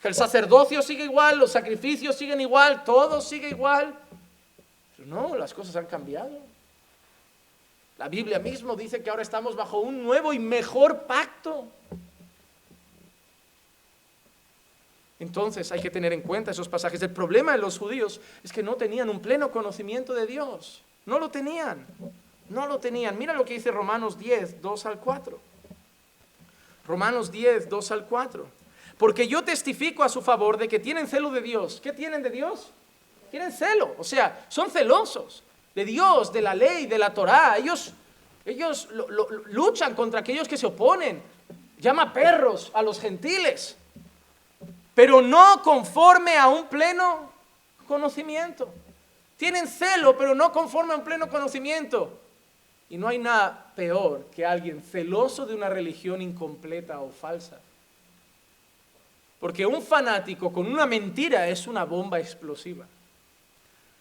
Que el sacerdocio sigue igual, los sacrificios siguen igual, todo sigue igual. Pero no, las cosas han cambiado. La Biblia mismo dice que ahora estamos bajo un nuevo y mejor pacto. Entonces hay que tener en cuenta esos pasajes. El problema de los judíos es que no tenían un pleno conocimiento de Dios. No lo tenían. No lo tenían. Mira lo que dice Romanos 10, 2 al 4. Romanos 10, 2 al 4. Porque yo testifico a su favor de que tienen celo de Dios. ¿Qué tienen de Dios? Tienen celo. O sea, son celosos de Dios, de la ley, de la Torá. Ellos luchan contra aquellos que se oponen. Llama perros a los gentiles. Pero no conforme a un pleno conocimiento. Tienen celo, pero no conforme a un pleno conocimiento. Y no hay nada peor que alguien celoso de una religión incompleta o falsa. Porque un fanático con una mentira es una bomba explosiva.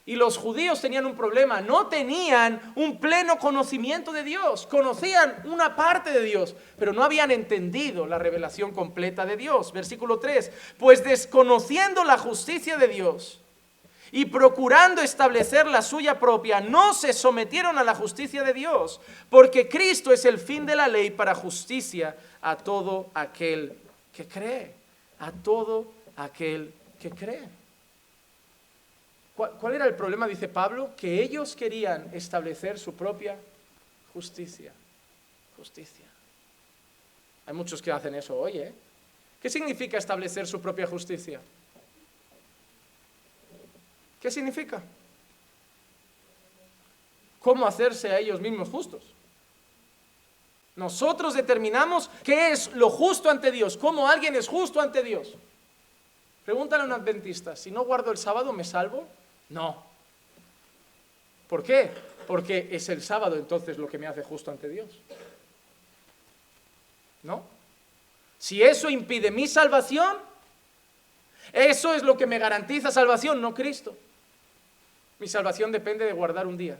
Y los judíos tenían un problema, no tenían un pleno conocimiento de Dios, conocían una parte de Dios, pero no habían entendido la revelación completa de Dios. Versículo 3, pues desconociendo la justicia de Dios y procurando establecer la suya propia, no se sometieron a la justicia de Dios, porque Cristo es el fin de la ley para justicia a todo aquel que cree, a todo aquel que cree. ¿Cuál era el problema? Dice Pablo, que ellos querían establecer su propia justicia. Justicia. Hay muchos que hacen eso hoy, ¿eh? ¿Qué significa establecer su propia justicia? ¿Qué significa? ¿Cómo hacerse a ellos mismos justos? Nosotros determinamos qué es lo justo ante Dios, cómo alguien es justo ante Dios. Pregúntale a un adventista, si no guardo el sábado, ¿me salvo? No. ¿Por qué? Porque es el sábado entonces lo que me hace justo ante Dios. ¿No? Si eso impide mi salvación, Eso es lo que me garantiza salvación, no Cristo. Mi salvación depende de guardar un día.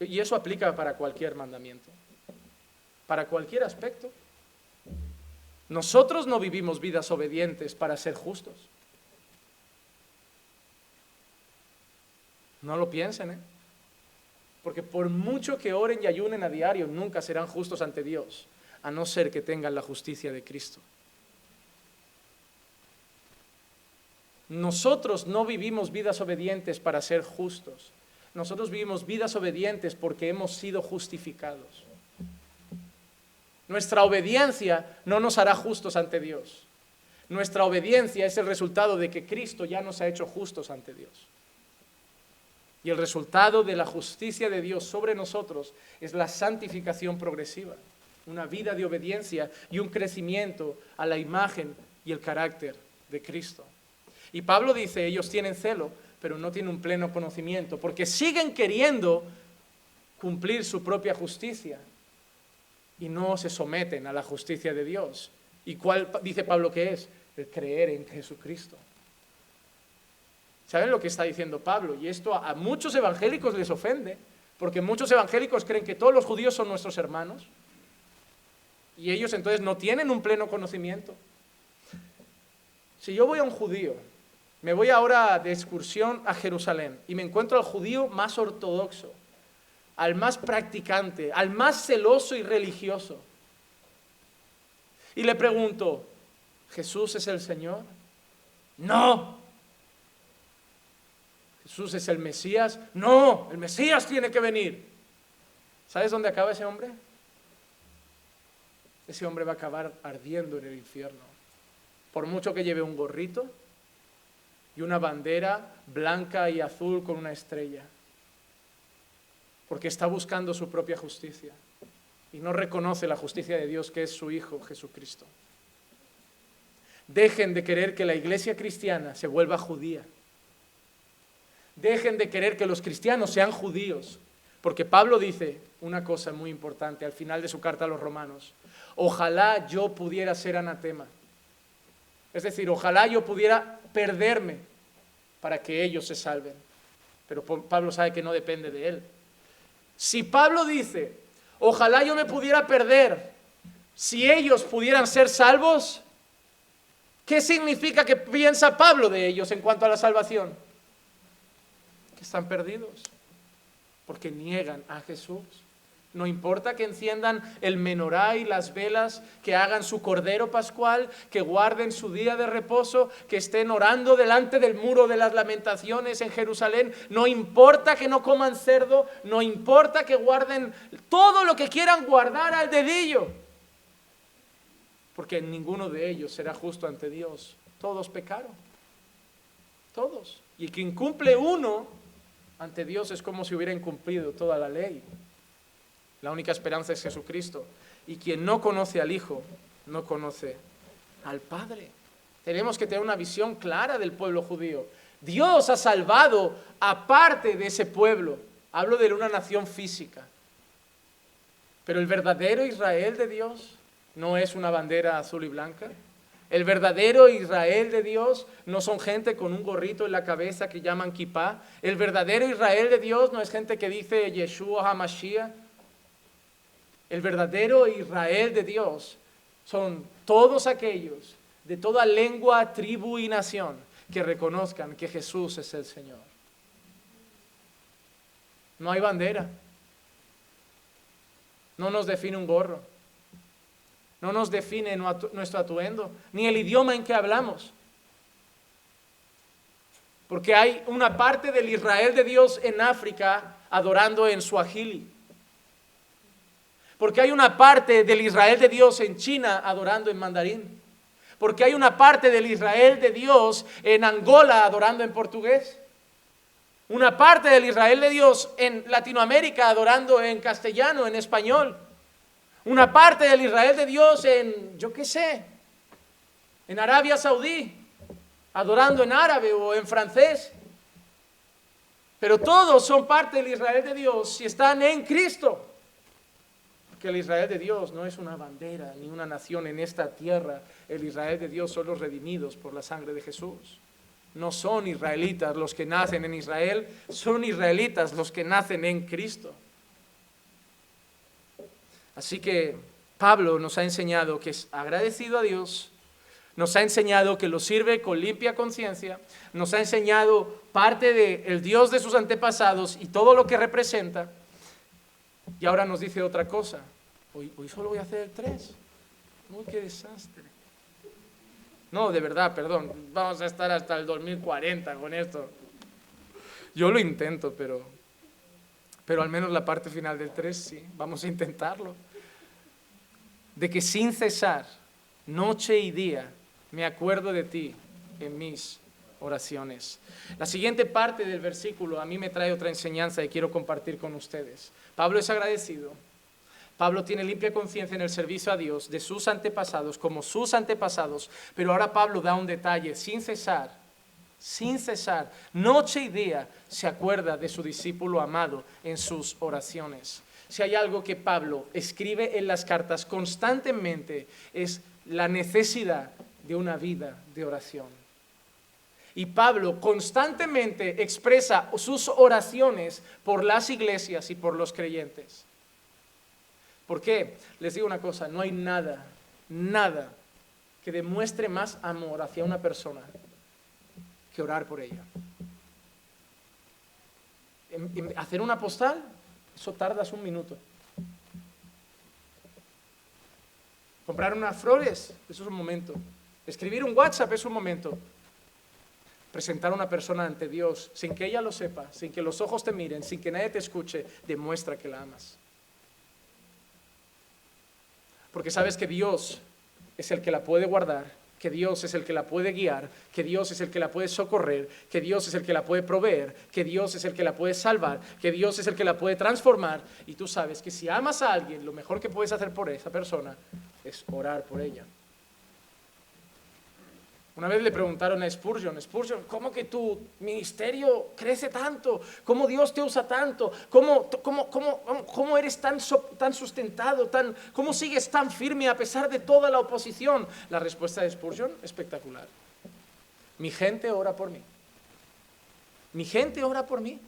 Y eso aplica para cualquier mandamiento, para cualquier aspecto. Nosotros no vivimos vidas obedientes para ser justos. No lo piensen, porque por mucho que oren y ayunen a diario, nunca serán justos ante Dios, a no ser que tengan la justicia de Cristo. Nosotros no vivimos vidas obedientes para ser justos. Nosotros vivimos vidas obedientes porque hemos sido justificados. Nuestra obediencia no nos hará justos ante Dios. Nuestra obediencia es el resultado de que Cristo ya nos ha hecho justos ante Dios. Y el resultado de la justicia de Dios sobre nosotros es la santificación progresiva, una vida de obediencia y un crecimiento a la imagen y el carácter de Cristo. Y Pablo dice, ellos tienen celo, pero no tienen un pleno conocimiento, porque siguen queriendo cumplir su propia justicia y no se someten a la justicia de Dios. ¿Y cuál dice Pablo que es? El creer en Jesucristo. ¿Saben lo que está diciendo Pablo? Y esto a muchos evangélicos les ofende, porque muchos evangélicos creen que todos los judíos son nuestros hermanos, y ellos entonces no tienen un pleno conocimiento. Si yo voy a un judío, me voy ahora de excursión a Jerusalén, y me encuentro al judío más ortodoxo, al más practicante, al más celoso y religioso, y le pregunto, ¿Jesús es el Señor? No. ¿Jesús es el Mesías? No, el Mesías tiene que venir. ¿Sabes dónde acaba ese hombre? Ese hombre va a acabar ardiendo en el infierno. Por mucho que lleve un gorrito y una bandera blanca y azul con una estrella. Porque está buscando su propia justicia y no reconoce la justicia de Dios, que es su Hijo Jesucristo. Dejen de querer que la iglesia cristiana se vuelva judía. Dejen de querer que los cristianos sean judíos, porque Pablo dice una cosa muy importante al final de su carta a los romanos: ojalá yo pudiera ser anatema, es decir, ojalá yo pudiera perderme para que ellos se salven, pero Pablo sabe que no depende de él. Si Pablo dice, ojalá yo me pudiera perder si ellos pudieran ser salvos, ¿qué significa que piensa Pablo de ellos en cuanto a la salvación? Están perdidos porque niegan a Jesús. No importa que enciendan el menorá y las velas, que hagan su cordero pascual, que guarden su día de reposo, que estén orando delante del muro de las lamentaciones en Jerusalén. No importa que no coman cerdo, no importa que guarden todo lo que quieran guardar al dedillo, porque ninguno de ellos será justo ante Dios. Todos pecaron, todos. Y quien cumple uno ante Dios es como si hubiera incumplido toda la ley. La única esperanza es Jesucristo. Y quien no conoce al Hijo, no conoce al Padre. Tenemos que tener una visión clara del pueblo judío. Dios ha salvado a parte de ese pueblo. Hablo de una nación física. Pero el verdadero Israel de Dios no es una bandera azul y blanca. El verdadero Israel de Dios no son gente con un gorrito en la cabeza que llaman kipá. El verdadero Israel de Dios no es gente que dice Yeshua HaMashiach. El verdadero Israel de Dios son todos aquellos de toda lengua, tribu y nación que reconozcan que Jesús es el Señor. No hay bandera. No nos define un gorro. No nos define nuestro atuendo, ni el idioma en que hablamos. Porque hay una parte del Israel de Dios en África adorando en suajili. Porque hay una parte del Israel de Dios en China adorando en mandarín. Porque hay una parte del Israel de Dios en Angola adorando en portugués. Una parte del Israel de Dios en Latinoamérica adorando en castellano, en español. Una parte del Israel de Dios en, yo qué sé, en Arabia Saudí, adorando en árabe o en francés. Pero todos son parte del Israel de Dios si están en Cristo. que el Israel de Dios no es una bandera ni una nación en esta tierra. El Israel de Dios son los redimidos por la sangre de Jesús. No son israelitas los que nacen en Israel, son israelitas los que nacen en Cristo. Así que Pablo nos ha enseñado que es agradecido a Dios, nos ha enseñado que lo sirve con limpia conciencia, nos ha enseñado parte del Dios de sus antepasados y todo lo que representa, y ahora nos dice otra cosa. Hoy solo voy a hacer el 3. Uy, qué desastre. No, de verdad, perdón, vamos a estar hasta el 2040 con esto. Yo lo intento, pero al menos la parte final del 3 sí, vamos a intentarlo. De que sin cesar, noche y día, me acuerdo de ti en mis oraciones. La siguiente parte del versículo a mí me trae otra enseñanza y quiero compartir con ustedes. Pablo es agradecido. Pablo tiene limpia conciencia en el servicio a Dios de sus antepasados como sus antepasados, pero ahora Pablo da un detalle: sin cesar, noche y día se acuerda de su discípulo amado en sus oraciones. Si hay algo que Pablo escribe en las cartas constantemente es la necesidad de una vida de oración. Y Pablo constantemente expresa sus oraciones por las iglesias y por los creyentes. ¿Por qué? Les digo una cosa, no hay nada que demuestre más amor hacia una persona que orar por ella. En hacer una postal, eso tardas 1 minuto. Comprar unas flores, eso es un momento. Escribir un WhatsApp es un momento. Presentar a una persona ante Dios sin que ella lo sepa, sin que los ojos te miren, sin que nadie te escuche, demuestra que la amas. Porque sabes que Dios es el que la puede guardar, que Dios es el que la puede guiar, que Dios es el que la puede socorrer, que Dios es el que la puede proveer, que Dios es el que la puede salvar, que Dios es el que la puede transformar. Y tú sabes que si amas a alguien, lo mejor que puedes hacer por esa persona es orar por ella. Una vez le preguntaron a Spurgeon, ¿cómo que tu ministerio crece tanto? ¿Cómo Dios te usa tanto? ¿Cómo eres tan sustentado? ¿Cómo sigues tan firme a pesar de toda la oposición? La respuesta de Spurgeon, espectacular. Mi gente ora por mí. Mi gente ora por mí.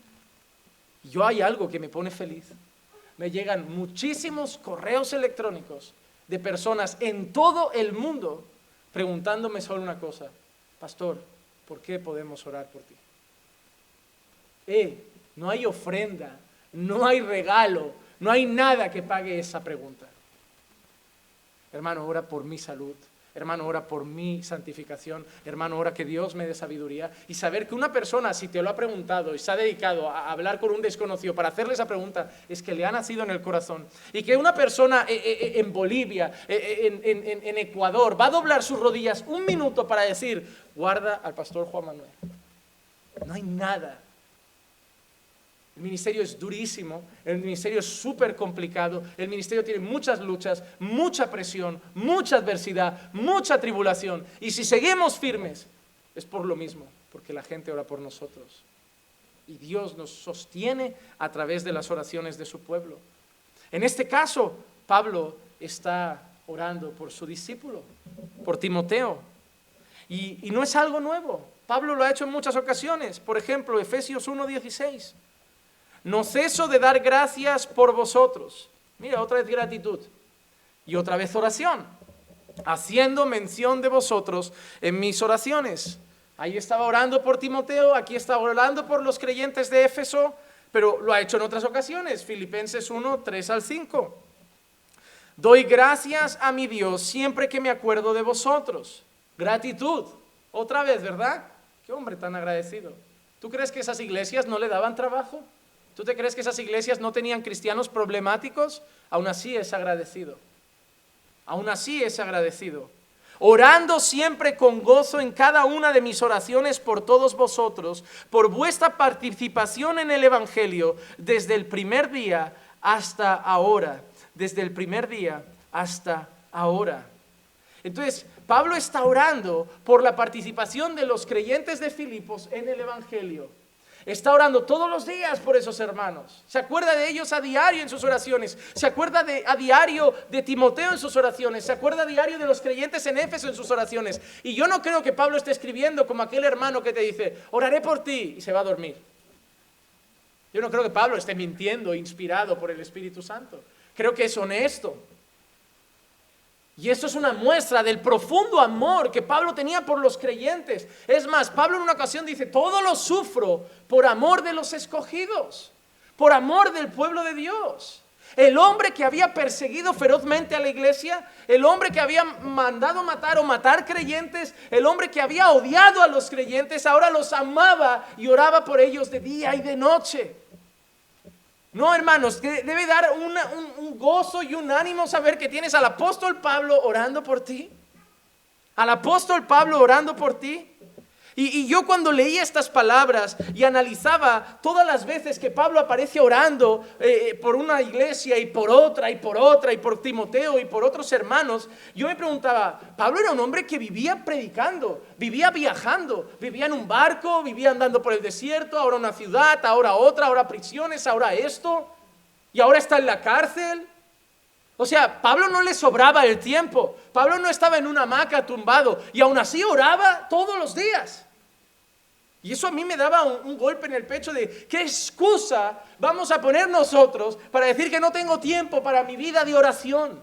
Yo hay algo que me pone feliz. Me llegan muchísimos correos electrónicos de personas en todo el mundo preguntándome solo una cosa: pastor, ¿por qué podemos orar por ti? No hay ofrenda, no hay regalo, no hay nada que pague esa pregunta. Hermano, ora por mi salud. Hermano, ora por mi santificación. Hermano, ora que Dios me dé sabiduría. Y saber que una persona, si te lo ha preguntado y se ha dedicado a hablar con un desconocido para hacerle esa pregunta, es que le ha nacido en el corazón. Y que una persona en Bolivia, en Ecuador, va a doblar sus rodillas 1 minuto para decir: guarda al pastor Juan Manuel. No hay nada. El ministerio es durísimo, el ministerio es súper complicado, el ministerio tiene muchas luchas, mucha presión, mucha adversidad, mucha tribulación. Y si seguimos firmes, es por lo mismo, porque la gente ora por nosotros. Y Dios nos sostiene a través de las oraciones de su pueblo. En este caso, Pablo está orando por su discípulo, por Timoteo. Y no es algo nuevo. Pablo lo ha hecho en muchas ocasiones. Por ejemplo, Efesios 1:16. No ceso de dar gracias por vosotros. Mira, otra vez gratitud. Y otra vez oración. Haciendo mención de vosotros en mis oraciones. Ahí estaba orando por Timoteo, aquí estaba orando por los creyentes de Éfeso, pero lo ha hecho en otras ocasiones. Filipenses 1:3-5. Doy gracias a mi Dios siempre que me acuerdo de vosotros. Gratitud. Otra vez, ¿verdad? Qué hombre tan agradecido. ¿Tú crees que esas iglesias no le daban trabajo? ¿Tú te crees que esas iglesias no tenían cristianos problemáticos? Aún así es agradecido. Aún así es agradecido. Orando siempre con gozo en cada una de mis oraciones por todos vosotros, por vuestra participación en el Evangelio desde el primer día hasta ahora. Desde el primer día hasta ahora. Entonces, Pablo está orando por la participación de los creyentes de Filipos en el Evangelio. Está orando todos los días por esos hermanos. Se acuerda de ellos a diario en sus oraciones. Se acuerda a diario de Timoteo en sus oraciones. Se acuerda a diario de los creyentes en Éfeso en sus oraciones. Y yo no creo que Pablo esté escribiendo como aquel hermano que te dice, oraré por ti, y se va a dormir. Yo no creo que Pablo esté mintiendo, inspirado por el Espíritu Santo. Creo que es honesto. Y esto es una muestra del profundo amor que Pablo tenía por los creyentes. Es más, Pablo en una ocasión dice, todo lo sufro por amor de los escogidos, por amor del pueblo de Dios. El hombre que había perseguido ferozmente a la iglesia, el hombre que había mandado matar o matar creyentes, el hombre que había odiado a los creyentes, ahora los amaba y oraba por ellos de día y de noche. No, hermanos, debe dar un gozo y un ánimo saber que tienes al apóstol Pablo orando por ti. Al apóstol Pablo orando por ti. Y yo cuando leía estas palabras y analizaba todas las veces que Pablo aparece orando por una iglesia y por otra y por otra y por Timoteo y por otros hermanos, yo me preguntaba, Pablo era un hombre que vivía predicando, vivía viajando, vivía en un barco, vivía andando por el desierto, ahora una ciudad, ahora otra, ahora prisiones, ahora esto, y ahora está en la cárcel. O sea, Pablo no le sobraba el tiempo, Pablo no estaba en una hamaca tumbado y aún así oraba todos los días. Y eso a mí me daba un golpe en el pecho de ¿qué excusa vamos a poner nosotros para decir que no tengo tiempo para mi vida de oración?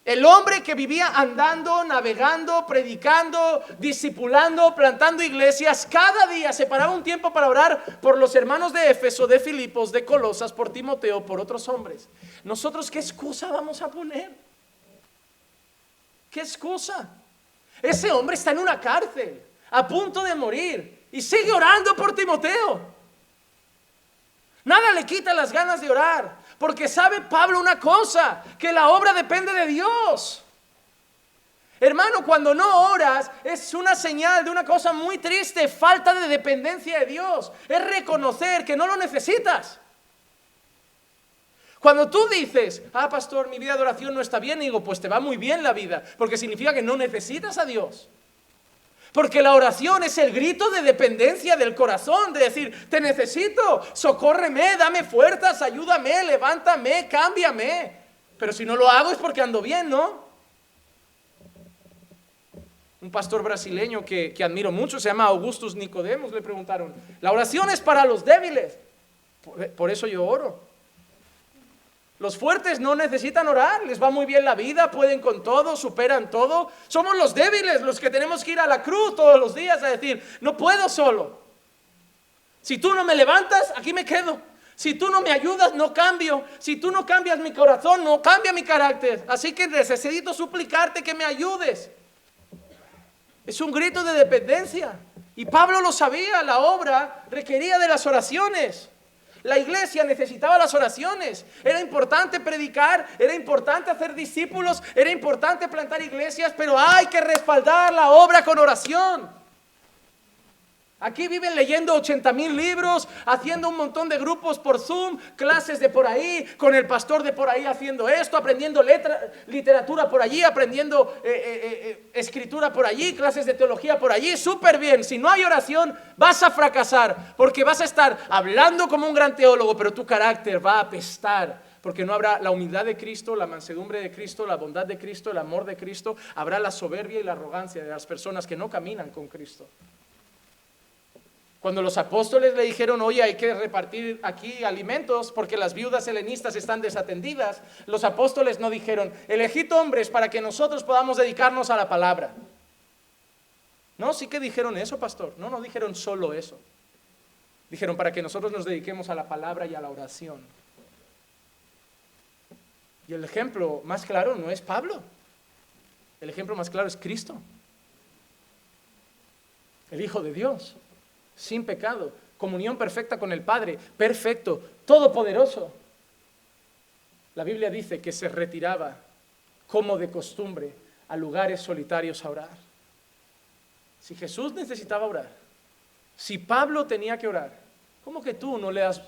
El hombre que vivía andando, navegando, predicando, discipulando, plantando iglesias, cada día separaba un tiempo para orar por los hermanos de Éfeso, de Filipos, de Colosas, por Timoteo, por otros hombres. ¿Nosotros qué excusa vamos a poner? ¿Qué excusa? Ese hombre está en una cárcel, a punto de morir, y sigue orando por Timoteo. Nada le quita las ganas de orar, porque sabe Pablo una cosa, que la obra depende de Dios. Hermano, cuando no oras es una señal de una cosa muy triste, falta de dependencia de Dios. Es reconocer que no lo necesitas. Cuando tú dices, pastor, mi vida de oración no está bien, digo, pues te va muy bien la vida, porque significa que no necesitas a Dios. Porque la oración es el grito de dependencia del corazón, de decir, te necesito, socórreme, dame fuerzas, ayúdame, levántame, cámbiame. Pero si no lo hago es porque ando bien, ¿no? Un pastor brasileño que admiro mucho, se llama Augustus Nicodemos, le preguntaron, la oración es para los débiles, por eso yo oro. Los fuertes no necesitan orar, les va muy bien la vida, pueden con todo, superan todo. Somos los débiles los que tenemos que ir a la cruz todos los días a decir, no puedo solo. Si tú no me levantas, aquí me quedo. Si tú no me ayudas, no cambio. Si tú no cambias mi corazón, no cambia mi carácter. Así que necesito suplicarte que me ayudes. Es un grito de dependencia. Y Pablo lo sabía, la obra requería de las oraciones. La iglesia necesitaba las oraciones. Era importante predicar, era importante hacer discípulos, era importante plantar iglesias, pero hay que respaldar la obra con oración. Aquí viven leyendo 80,000 libros, haciendo un montón de grupos por Zoom, clases de por ahí, con el pastor de por ahí haciendo esto, aprendiendo literatura por allí, aprendiendo escritura por allí, clases de teología por allí, súper bien. Si no hay oración, vas a fracasar, porque vas a estar hablando como un gran teólogo, pero tu carácter va a apestar, porque no habrá la humildad de Cristo, la mansedumbre de Cristo, la bondad de Cristo, el amor de Cristo, habrá la soberbia y la arrogancia de las personas que no caminan con Cristo. Cuando los apóstoles le dijeron, oye, hay que repartir aquí alimentos porque las viudas helenistas están desatendidas, los apóstoles no dijeron, elegid hombres para que nosotros podamos dedicarnos a la palabra. No, sí que dijeron eso, pastor. No dijeron solo eso. Dijeron para que nosotros nos dediquemos a la palabra y a la oración. Y el ejemplo más claro no es Pablo. El ejemplo más claro es Cristo, el Hijo de Dios. Sin pecado, comunión perfecta con el Padre, perfecto, todopoderoso. La Biblia dice que se retiraba, como de costumbre, a lugares solitarios a orar. Si Jesús necesitaba orar, si Pablo tenía que orar, ¿cómo que tú no le das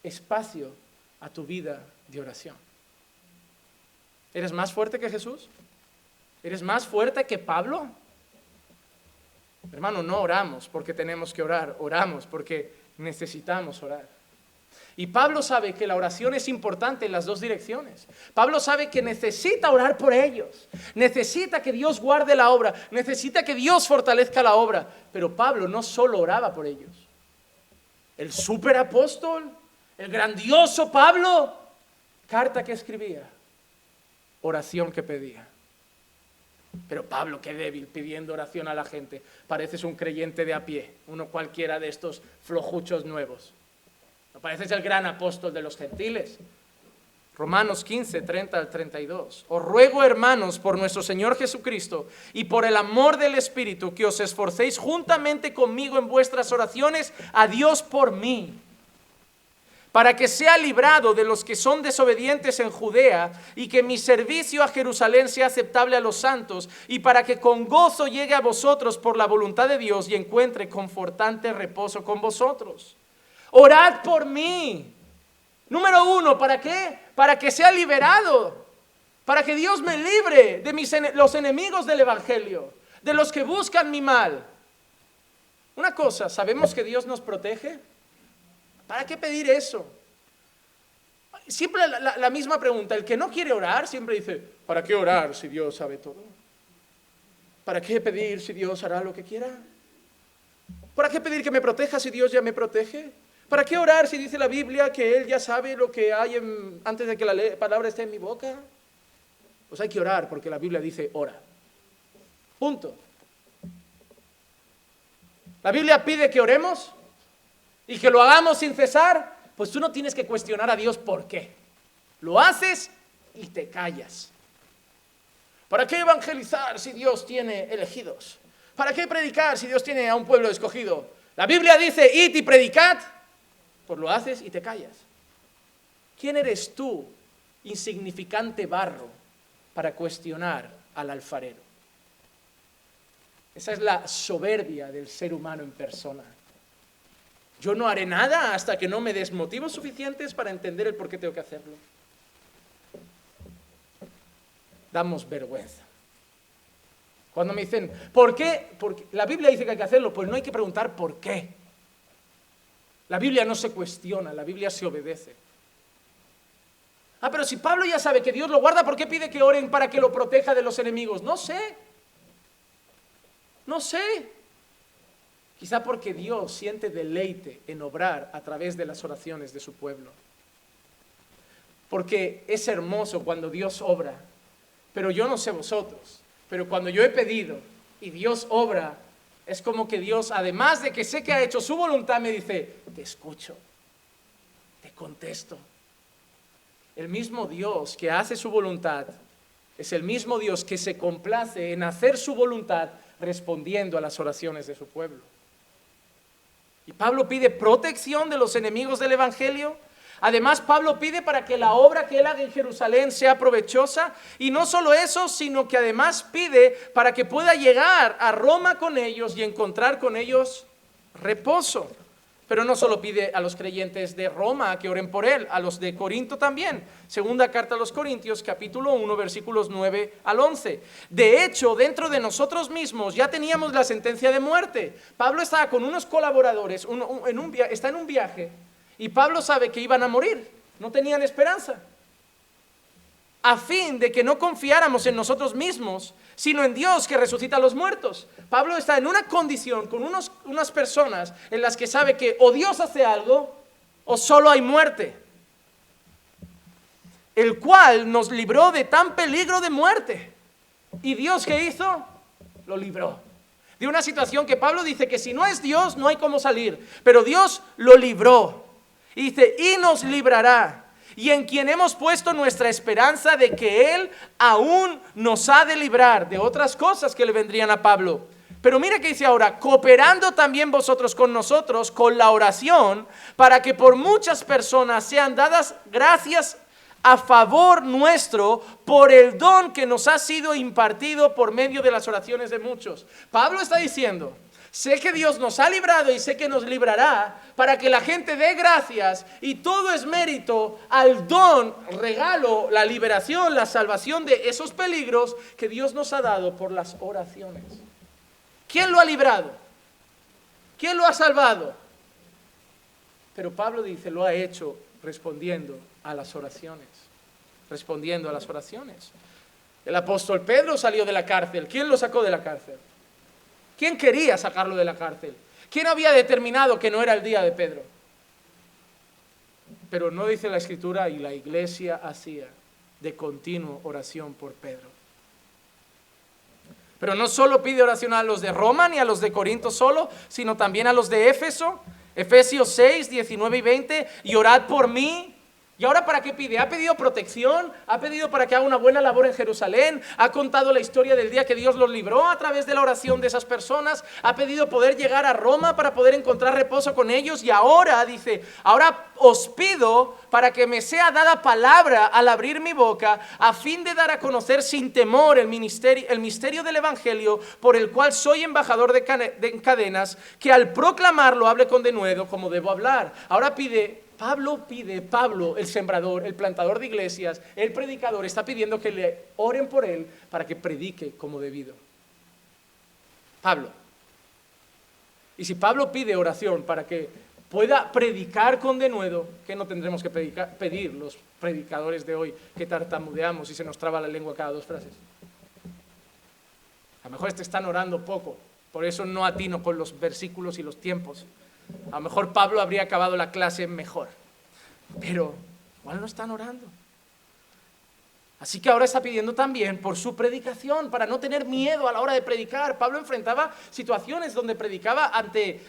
espacio a tu vida de oración? ¿Eres más fuerte que Jesús? ¿Eres más fuerte que Pablo? Hermano, no oramos porque tenemos que orar, oramos porque necesitamos orar. Y Pablo sabe que la oración es importante en las dos direcciones. Pablo sabe que necesita orar por ellos, necesita que Dios guarde la obra, necesita que Dios fortalezca la obra. Pero Pablo no solo oraba por ellos. El superapóstol, el grandioso Pablo, carta que escribía, oración que pedía. Pero Pablo, qué débil, pidiendo oración a la gente. Pareces un creyente de a pie, uno cualquiera de estos flojuchos nuevos. No pareces el gran apóstol de los gentiles. Romanos 15, 30 al 32. Os ruego, hermanos, por nuestro Señor Jesucristo y por el amor del Espíritu, que os esforcéis juntamente conmigo en vuestras oraciones a Dios por mí, para que sea librado de los que son desobedientes en Judea, y que mi servicio a Jerusalén sea aceptable a los santos, y para que con gozo llegue a vosotros por la voluntad de Dios y encuentre confortante reposo con vosotros. Orad por mí. Número 1, ¿para qué? Para que sea liberado, para que Dios me libre de los enemigos del Evangelio, de los que buscan mi mal. Una cosa, ¿sabemos que Dios nos protege? ¿Para qué pedir eso? Siempre la misma pregunta. El que no quiere orar siempre dice, ¿para qué orar si Dios sabe todo? ¿Para qué pedir si Dios hará lo que quiera? ¿Para qué pedir que me proteja si Dios ya me protege? ¿Para qué orar si dice la Biblia que Él ya sabe lo que hay antes de que la palabra esté en mi boca? Pues hay que orar porque la Biblia dice ora. Punto. La Biblia pide que oremos y que lo hagamos sin cesar. Pues tú no tienes que cuestionar a Dios por qué. Lo haces y te callas. ¿Para qué evangelizar si Dios tiene elegidos? ¿Para qué predicar si Dios tiene a un pueblo escogido? La Biblia dice, id y predicad. Pues lo haces y te callas. ¿Quién eres tú, insignificante barro, para cuestionar al alfarero? Esa es la soberbia del ser humano en persona. Yo no haré nada hasta que no me des motivos suficientes para entender el por qué tengo que hacerlo. Damos vergüenza. Cuando me dicen, ¿por qué? Porque la Biblia dice que hay que hacerlo, pues no hay que preguntar por qué. La Biblia no se cuestiona, la Biblia se obedece. Pero si Pablo ya sabe que Dios lo guarda, ¿por qué pide que oren para que lo proteja de los enemigos? No sé. Quizá porque Dios siente deleite en obrar a través de las oraciones de su pueblo. Porque es hermoso cuando Dios obra. Pero yo no sé vosotros, pero cuando yo he pedido y Dios obra, es como que Dios, además de que sé que ha hecho su voluntad, me dice, te escucho, te contesto. El mismo Dios que hace su voluntad es el mismo Dios que se complace en hacer su voluntad respondiendo a las oraciones de su pueblo. Y Pablo pide protección de los enemigos del Evangelio. Además, Pablo pide para que la obra que él haga en Jerusalén sea provechosa. Y no solo eso, sino que además pide para que pueda llegar a Roma con ellos y encontrar con ellos reposo. Pero no solo pide a los creyentes de Roma que oren por él, a los de Corinto también. Segunda carta a los Corintios, capítulo 1, versículos 9 al 11. De hecho, dentro de nosotros mismos ya teníamos la sentencia de muerte. Pablo estaba con unos colaboradores, está en un viaje, y Pablo sabe que iban a morir, no tenían esperanza. A fin de que no confiáramos en nosotros mismos, sino en Dios que resucita a los muertos. Pablo está en una condición con unas personas en las que sabe que o Dios hace algo o solo hay muerte. El cual nos libró de tan peligro de muerte. ¿Y Dios qué hizo? Lo libró. De una situación que Pablo dice que si no es Dios no hay cómo salir. Pero Dios lo libró. Y dice, y nos librará. Y en quien hemos puesto nuestra esperanza de que Él aún nos ha de librar de otras cosas que le vendrían a Pablo. Pero mira que dice ahora, cooperando también vosotros con nosotros con la oración, para que por muchas personas sean dadas gracias a favor nuestro por el don que nos ha sido impartido por medio de las oraciones de muchos. Pablo está diciendo, sé que Dios nos ha librado y sé que nos librará para que la gente dé gracias, y todo es mérito al don, regalo, la liberación, la salvación de esos peligros que Dios nos ha dado por las oraciones. ¿Quién lo ha librado? ¿Quién lo ha salvado? Pero Pablo dice, lo ha hecho respondiendo a las oraciones. Respondiendo a las oraciones. El apóstol Pedro salió de la cárcel. ¿Quién lo sacó de la cárcel? ¿Quién quería sacarlo de la cárcel? ¿Quién había determinado que no era el día de Pedro? Pero no dice la Escritura, y la iglesia hacía de continuo oración por Pedro. Pero no solo pide oración a los de Roma ni a los de Corinto solo, sino también a los de Éfeso. Efesios 6, 19 y 20, y orad por mí. ¿Y ahora para qué pide? Ha pedido protección, ha pedido para que haga una buena labor en Jerusalén, ha contado la historia del día que Dios los libró a través de la oración de esas personas, ha pedido poder llegar a Roma para poder encontrar reposo con ellos, y ahora dice, ahora os pido para que me sea dada palabra al abrir mi boca, a fin de dar a conocer sin temor el misterio del Evangelio, por el cual soy embajador en cadenas, que al proclamarlo hable con denuedo como debo hablar. Ahora Pablo, el sembrador, el plantador de iglesias, el predicador, está pidiendo que le oren por él para que predique como debido. Pablo. Y si Pablo pide oración para que pueda predicar con denuedo, ¿qué no tendremos que pedir los predicadores de hoy que tartamudeamos y se nos traba la lengua cada dos frases? A lo mejor están orando poco, por eso no atino con los versículos y los tiempos. A lo mejor Pablo habría acabado la clase mejor, pero igual no están orando. Así que ahora está pidiendo también por su predicación, para no tener miedo a la hora de predicar. Pablo enfrentaba situaciones donde predicaba ante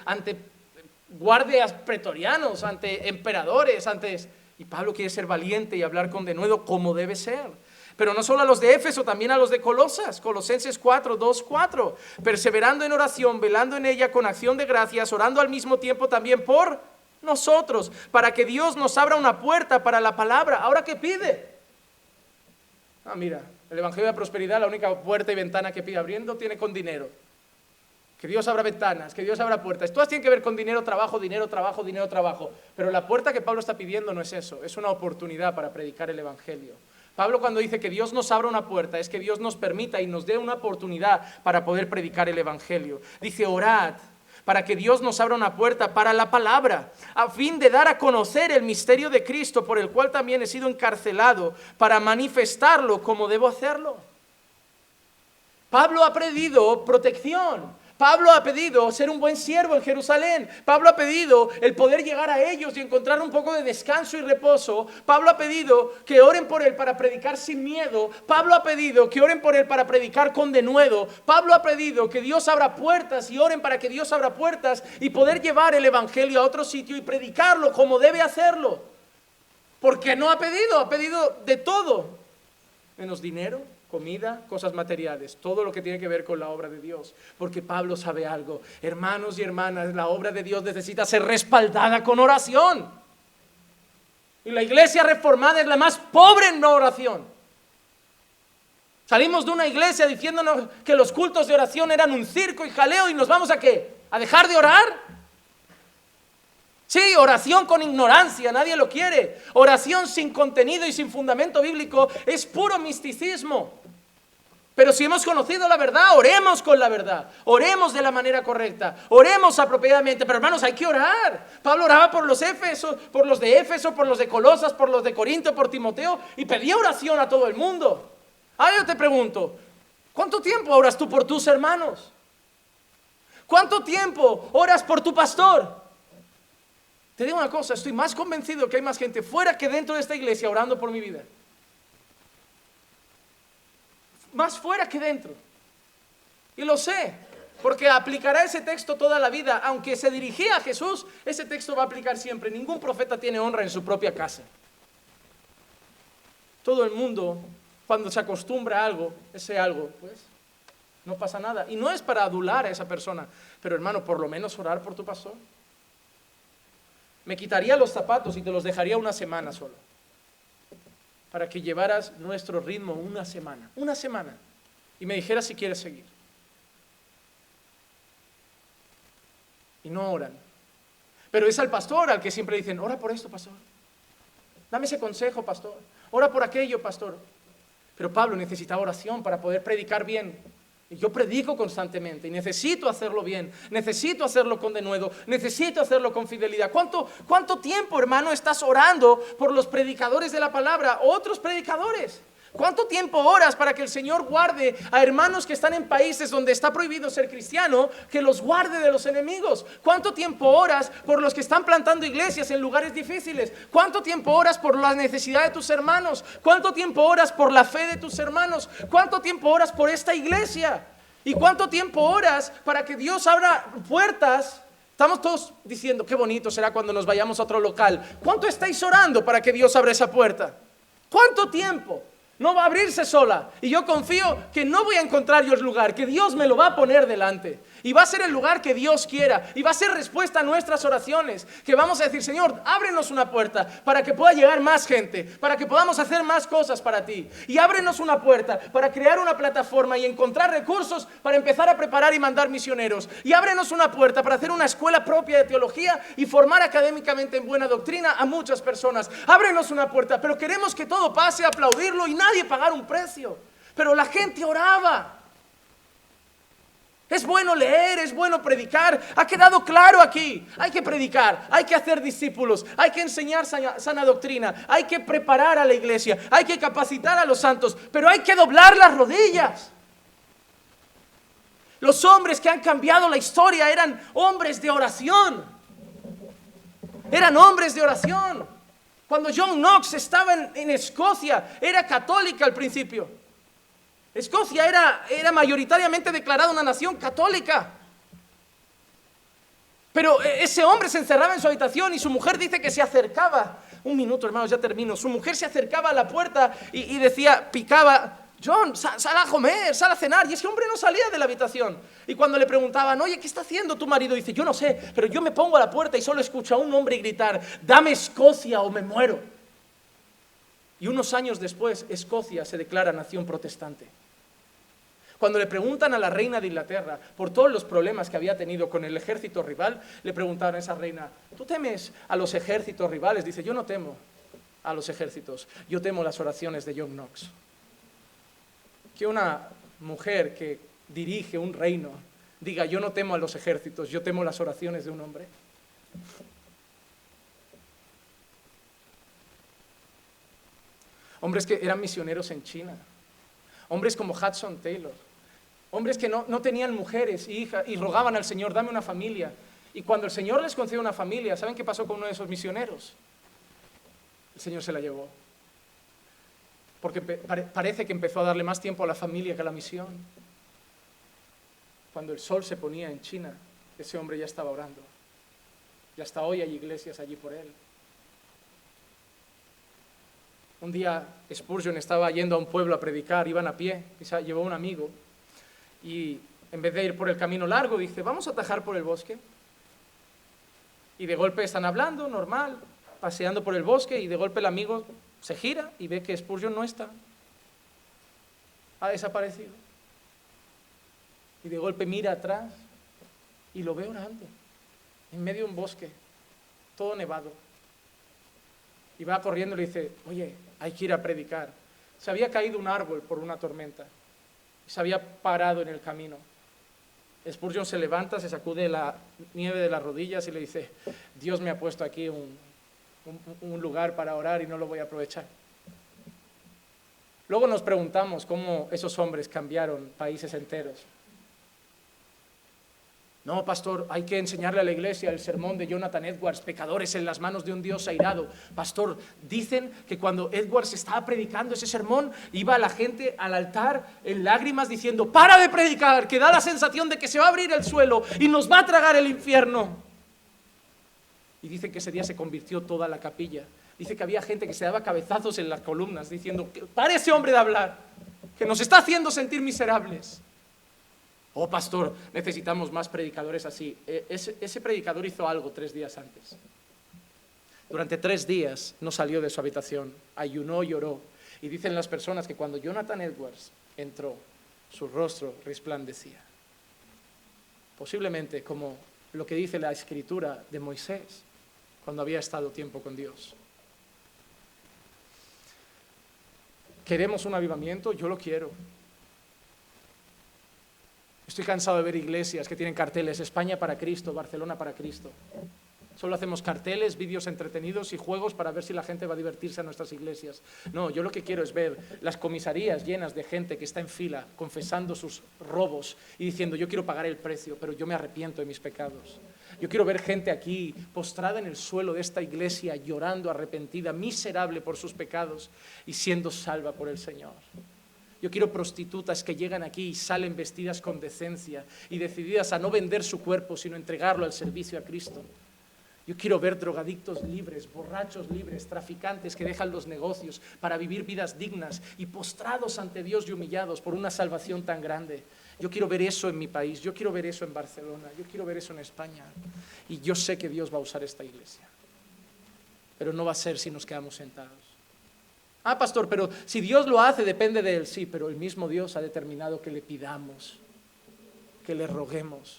guardias pretorianos, ante emperadores, y Pablo quiere ser valiente y hablar con denuedo como debe ser. Pero no solo a los de Éfeso, también a los de Colosas, Colosenses 4, 2, 4. Perseverando en oración, velando en ella con acción de gracias, orando al mismo tiempo también por nosotros, para que Dios nos abra una puerta para la palabra. ¿Ahora qué pide? Mira, el Evangelio de la Prosperidad, la única puerta y ventana que pide abriendo tiene con dinero. Que Dios abra ventanas, que Dios abra puertas. Todas tienen que ver con dinero, trabajo, dinero, trabajo, dinero, trabajo. Pero la puerta que Pablo está pidiendo no es eso, es una oportunidad para predicar el Evangelio. Pablo cuando dice que Dios nos abra una puerta, es que Dios nos permita y nos dé una oportunidad para poder predicar el Evangelio. Dice, orad para que Dios nos abra una puerta para la palabra, a fin de dar a conocer el misterio de Cristo, por el cual también he sido encarcelado, para manifestarlo como debo hacerlo. Pablo ha pedido protección. Pablo ha pedido ser un buen siervo en Jerusalén. Pablo ha pedido el poder llegar a ellos y encontrar un poco de descanso y reposo. Pablo ha pedido que oren por él para predicar sin miedo. Pablo ha pedido que oren por él para predicar con denuedo. Pablo ha pedido que Dios abra puertas y oren para que Dios abra puertas y poder llevar el evangelio a otro sitio y predicarlo como debe hacerlo. Porque no ha pedido de todo, menos dinero, comida, cosas materiales, todo lo que tiene que ver con la obra de Dios. Porque Pablo sabe algo, hermanos y hermanas, la obra de Dios necesita ser respaldada con oración. Y la iglesia reformada es la más pobre en oración. Salimos de una iglesia diciéndonos que los cultos de oración eran un circo y jaleo, y nos vamos ¿a qué? ¿A dejar de orar? Sí, oración con ignorancia, nadie lo quiere. Oración sin contenido y sin fundamento bíblico es puro misticismo. Pero si hemos conocido la verdad, oremos con la verdad, oremos de la manera correcta, oremos apropiadamente. Pero hermanos, hay que orar. Pablo oraba por los Éfesos, por los de Éfeso, por los de Colosas, por los de Corinto, por Timoteo, y pedía oración a todo el mundo. Ahora yo te pregunto, ¿cuánto tiempo oras tú por tus hermanos? ¿Cuánto tiempo oras por tu pastor? Te digo una cosa, estoy más convencido que hay más gente fuera que dentro de esta iglesia orando por mi vida. Más fuera que dentro. Y lo sé, porque aplicará ese texto toda la vida. Aunque se dirigía a Jesús, ese texto va a aplicar siempre. Ningún profeta tiene honra en su propia casa. Todo el mundo, cuando se acostumbra a algo, ese algo, pues, no pasa nada. Y no es para adular a esa persona, pero hermano, por lo menos orar por tu pastor. Me quitaría los zapatos y te los dejaría una semana solo, para que llevaras nuestro ritmo una semana, y me dijeras si quieres seguir. Y no oran. Pero es al pastor al que siempre dicen, ora por esto, pastor. Dame ese consejo, pastor. Ora por aquello, pastor. Pero Pablo necesitaba oración para poder predicar bien Y yo predico constantemente y necesito hacerlo bien, necesito hacerlo con denuedo, necesito hacerlo con fidelidad. ¿Cuánto tiempo, hermano, estás orando por los predicadores de la palabra, otros predicadores? ¿Cuánto tiempo oras para que el Señor guarde a hermanos que están en países donde está prohibido ser cristiano, que los guarde de los enemigos? ¿Cuánto tiempo oras por los que están plantando iglesias en lugares difíciles? ¿Cuánto tiempo oras por la necesidad de tus hermanos? ¿Cuánto tiempo oras por la fe de tus hermanos? ¿Cuánto tiempo oras por esta iglesia? ¿Y cuánto tiempo oras para que Dios abra puertas? Estamos todos diciendo, qué bonito será cuando nos vayamos a otro local. ¿Cuánto estáis orando para que Dios abra esa puerta? ¿Cuánto tiempo? No va a abrirse sola. Y yo confío que no voy a encontrar yo el lugar, que Dios me lo va a poner delante. Y va a ser el lugar que Dios quiera. Y va a ser respuesta a nuestras oraciones. Que vamos a decir, Señor, ábrenos una puerta para que pueda llegar más gente. Para que podamos hacer más cosas para ti. Y ábrenos una puerta para crear una plataforma y encontrar recursos para empezar a preparar y mandar misioneros. Y ábrenos una puerta para hacer una escuela propia de teología y formar académicamente en buena doctrina a muchas personas. Ábrenos una puerta, pero queremos que todo pase, aplaudirlo y nadie pagar un precio. Pero la gente oraba. Es bueno leer, es bueno predicar. Ha quedado claro aquí. Hay que predicar, hay que hacer discípulos, hay que enseñar sana doctrina, hay que preparar a la iglesia, hay que capacitar a los santos, pero hay que doblar las rodillas. Los hombres que han cambiado la historia eran hombres de oración. Eran hombres de oración. Cuando John Knox estaba en Escocia, era católica al principio. Escocia era mayoritariamente declarada una nación católica. Pero ese hombre se encerraba en su habitación y su mujer dice que se acercaba. Un minuto, hermanos, ya termino. Su mujer se acercaba a la puerta y decía, picaba, John, sal a comer, sal a cenar. Y ese hombre no salía de la habitación. Y cuando le preguntaban, oye, ¿qué está haciendo tu marido? Dice, yo no sé, pero yo me pongo a la puerta y solo escucho a un hombre gritar, dame Escocia o me muero. Y unos años después, Escocia se declara nación protestante. Cuando le preguntan a la reina de Inglaterra por todos los problemas que había tenido con el ejército rival, le preguntaron a esa reina, ¿tú temes a los ejércitos rivales? Dice, yo no temo a los ejércitos, yo temo las oraciones de John Knox. Que una mujer que dirige un reino diga, yo no temo a los ejércitos, yo temo las oraciones de un hombre. Hombres que eran misioneros en China, hombres como Hudson Taylor, hombres que no tenían mujeres y hijas y rogaban al Señor, dame una familia. Y cuando el Señor les concedió una familia, ¿saben qué pasó con uno de esos misioneros? El Señor se la llevó. Porque parece que empezó a darle más tiempo a la familia que a la misión. Cuando el sol se ponía en China, ese hombre ya estaba orando. Y hasta hoy hay iglesias allí por él. Un día Spurgeon estaba yendo a un pueblo a predicar, iban a pie, y se llevó un amigo. Y en vez de ir por el camino largo, dice, vamos a atajar por el bosque. Y de golpe están hablando, normal, paseando por el bosque, y de golpe el amigo se gira y ve que Spurgeon no está. Ha desaparecido. Y de golpe mira atrás y lo ve orando, en medio de un bosque, todo nevado. Y va corriendo y le dice, oye, hay que ir a predicar. Se había caído un árbol por una tormenta. Se había parado en el camino. Spurgeon se levanta, se sacude la nieve de las rodillas y le dice, Dios me ha puesto aquí un lugar para orar y no lo voy a aprovechar. Luego nos preguntamos cómo esos hombres cambiaron países enteros. No, pastor, hay que enseñarle a la iglesia el sermón de Jonathan Edwards, pecadores en las manos de un Dios airado. Pastor, dicen que cuando Edwards estaba predicando ese sermón, iba la gente al altar en lágrimas diciendo, para de predicar, que da la sensación de que se va a abrir el suelo y nos va a tragar el infierno. Y dicen que ese día se convirtió toda la capilla. Dice que había gente que se daba cabezazos en las columnas diciendo, pare ese hombre de hablar, que nos está haciendo sentir miserables. Oh, pastor, necesitamos más predicadores así. Ese predicador hizo algo 3 días antes. Durante 3 días no salió de su habitación, ayunó y oró. Y dicen las personas que cuando Jonathan Edwards entró, su rostro resplandecía. Posiblemente como lo que dice la escritura de Moisés, cuando había estado tiempo con Dios. ¿Queremos un avivamiento? Yo lo quiero. Estoy cansado de ver iglesias que tienen carteles, España para Cristo, Barcelona para Cristo. Solo hacemos carteles, vídeos entretenidos y juegos para ver si la gente va a divertirse a nuestras iglesias. No, yo lo que quiero es ver las comisarías llenas de gente que está en fila, confesando sus robos y diciendo, yo quiero pagar el precio, pero yo me arrepiento de mis pecados. Yo quiero ver gente aquí postrada en el suelo de esta iglesia, llorando, arrepentida, miserable por sus pecados y siendo salva por el Señor. Yo quiero prostitutas que llegan aquí y salen vestidas con decencia y decididas a no vender su cuerpo, sino entregarlo al servicio a Cristo. Yo quiero ver drogadictos libres, borrachos libres, traficantes que dejan los negocios para vivir vidas dignas y postrados ante Dios y humillados por una salvación tan grande. Yo quiero ver eso en mi país, yo quiero ver eso en Barcelona, yo quiero ver eso en España. Y yo sé que Dios va a usar esta iglesia. Pero no va a ser si nos quedamos sentados. Ah, pastor, pero si Dios lo hace, depende de Él. Sí, pero el mismo Dios ha determinado que le pidamos, que le roguemos.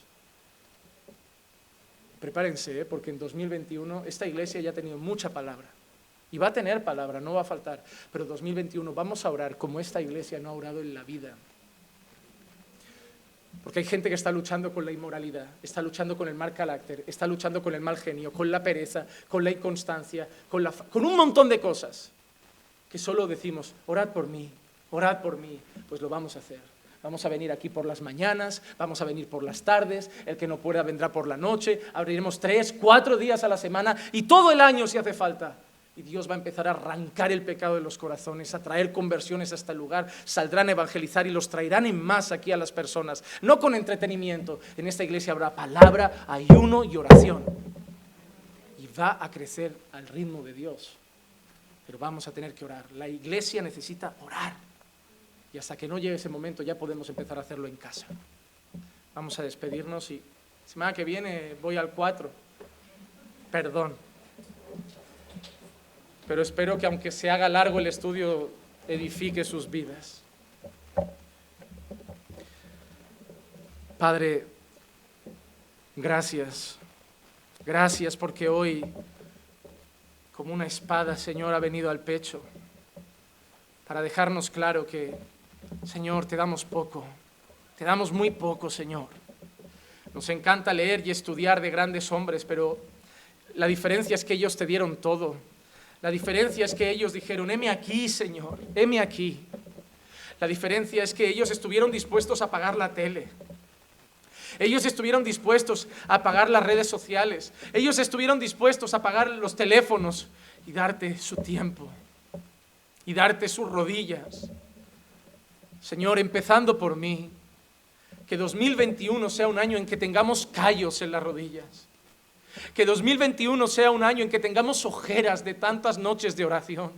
Prepárense, porque en 2021 esta iglesia ya ha tenido mucha palabra. Y va a tener palabra, no va a faltar. Pero 2021 vamos a orar como esta iglesia no ha orado en la vida. Porque hay gente que está luchando con la inmoralidad, está luchando con el mal carácter, está luchando con el mal genio, con la pereza, con la inconstancia, con un montón de cosas. Que solo decimos, orad por mí, pues lo vamos a hacer. Vamos a venir aquí por las mañanas, vamos a venir por las tardes, el que no pueda vendrá por la noche, abriremos 3, 4 días a la semana y todo el año si hace falta. Y Dios va a empezar a arrancar el pecado de los corazones, a traer conversiones a este lugar, saldrán a evangelizar y los traerán en masa aquí a las personas, no con entretenimiento. En esta iglesia habrá palabra, ayuno y oración. Y va a crecer al ritmo de Dios. Pero vamos a tener que orar. La iglesia necesita orar. Y hasta que no llegue ese momento ya podemos empezar a hacerlo en casa. Vamos a despedirnos y semana que viene voy al 4. Perdón. Pero espero que aunque se haga largo el estudio, edifique sus vidas. Padre, gracias. Gracias porque hoy, como una espada, Señor, ha venido al pecho para dejarnos claro que, Señor, te damos poco, te damos muy poco, Señor. Nos encanta leer y estudiar de grandes hombres, pero la diferencia es que ellos te dieron todo. La diferencia es que ellos dijeron, heme aquí, Señor, heme aquí. La diferencia es que ellos estuvieron dispuestos a pagar la tele. Ellos estuvieron dispuestos a pagar las redes sociales. Ellos estuvieron dispuestos a pagar los teléfonos y darte su tiempo y darte sus rodillas. Señor, empezando por mí, que 2021 sea un año en que tengamos callos en las rodillas. Que 2021 sea un año en que tengamos ojeras de tantas noches de oración.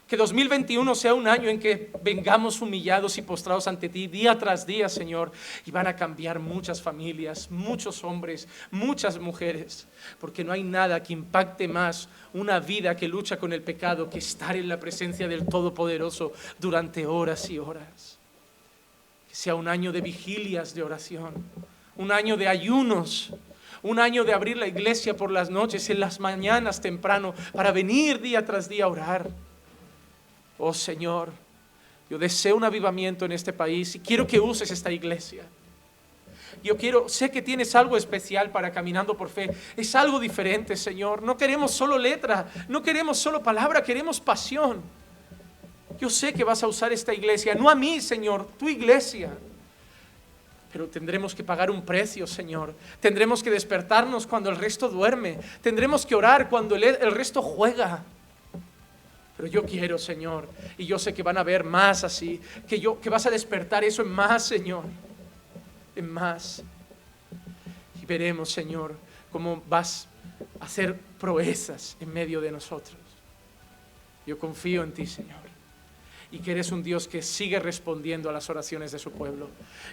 Que 2021 sea un año en que vengamos humillados y postrados ante ti día tras día, Señor, y van a cambiar muchas familias, muchos hombres, muchas mujeres, porque no hay nada que impacte más una vida que lucha con el pecado que estar en la presencia del Todopoderoso durante horas y horas. Que sea un año de vigilias de oración, un año de ayunos, un año de abrir la iglesia por las noches, en las mañanas temprano, para venir día tras día a orar. Oh Señor, yo deseo un avivamiento en este país y quiero que uses esta iglesia. Sé que tienes algo especial para Caminando por Fe. Es algo diferente, Señor. No queremos solo letra, no queremos solo palabra, queremos pasión. Yo sé que vas a usar esta iglesia, no a mí, Señor, tu iglesia. Pero tendremos que pagar un precio, Señor. Tendremos que despertarnos cuando el resto duerme. Tendremos que orar cuando el resto juega. Pero yo quiero, Señor, y yo sé que van a haber más así, que vas a despertar eso en más, Señor, en más. Y veremos, Señor, cómo vas a hacer proezas en medio de nosotros. Yo confío en ti, Señor, y que eres un Dios que sigue respondiendo a las oraciones de su pueblo.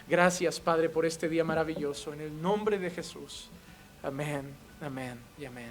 Gracias, Padre, por este día maravilloso. En el nombre de Jesús. Amén, amén y amén.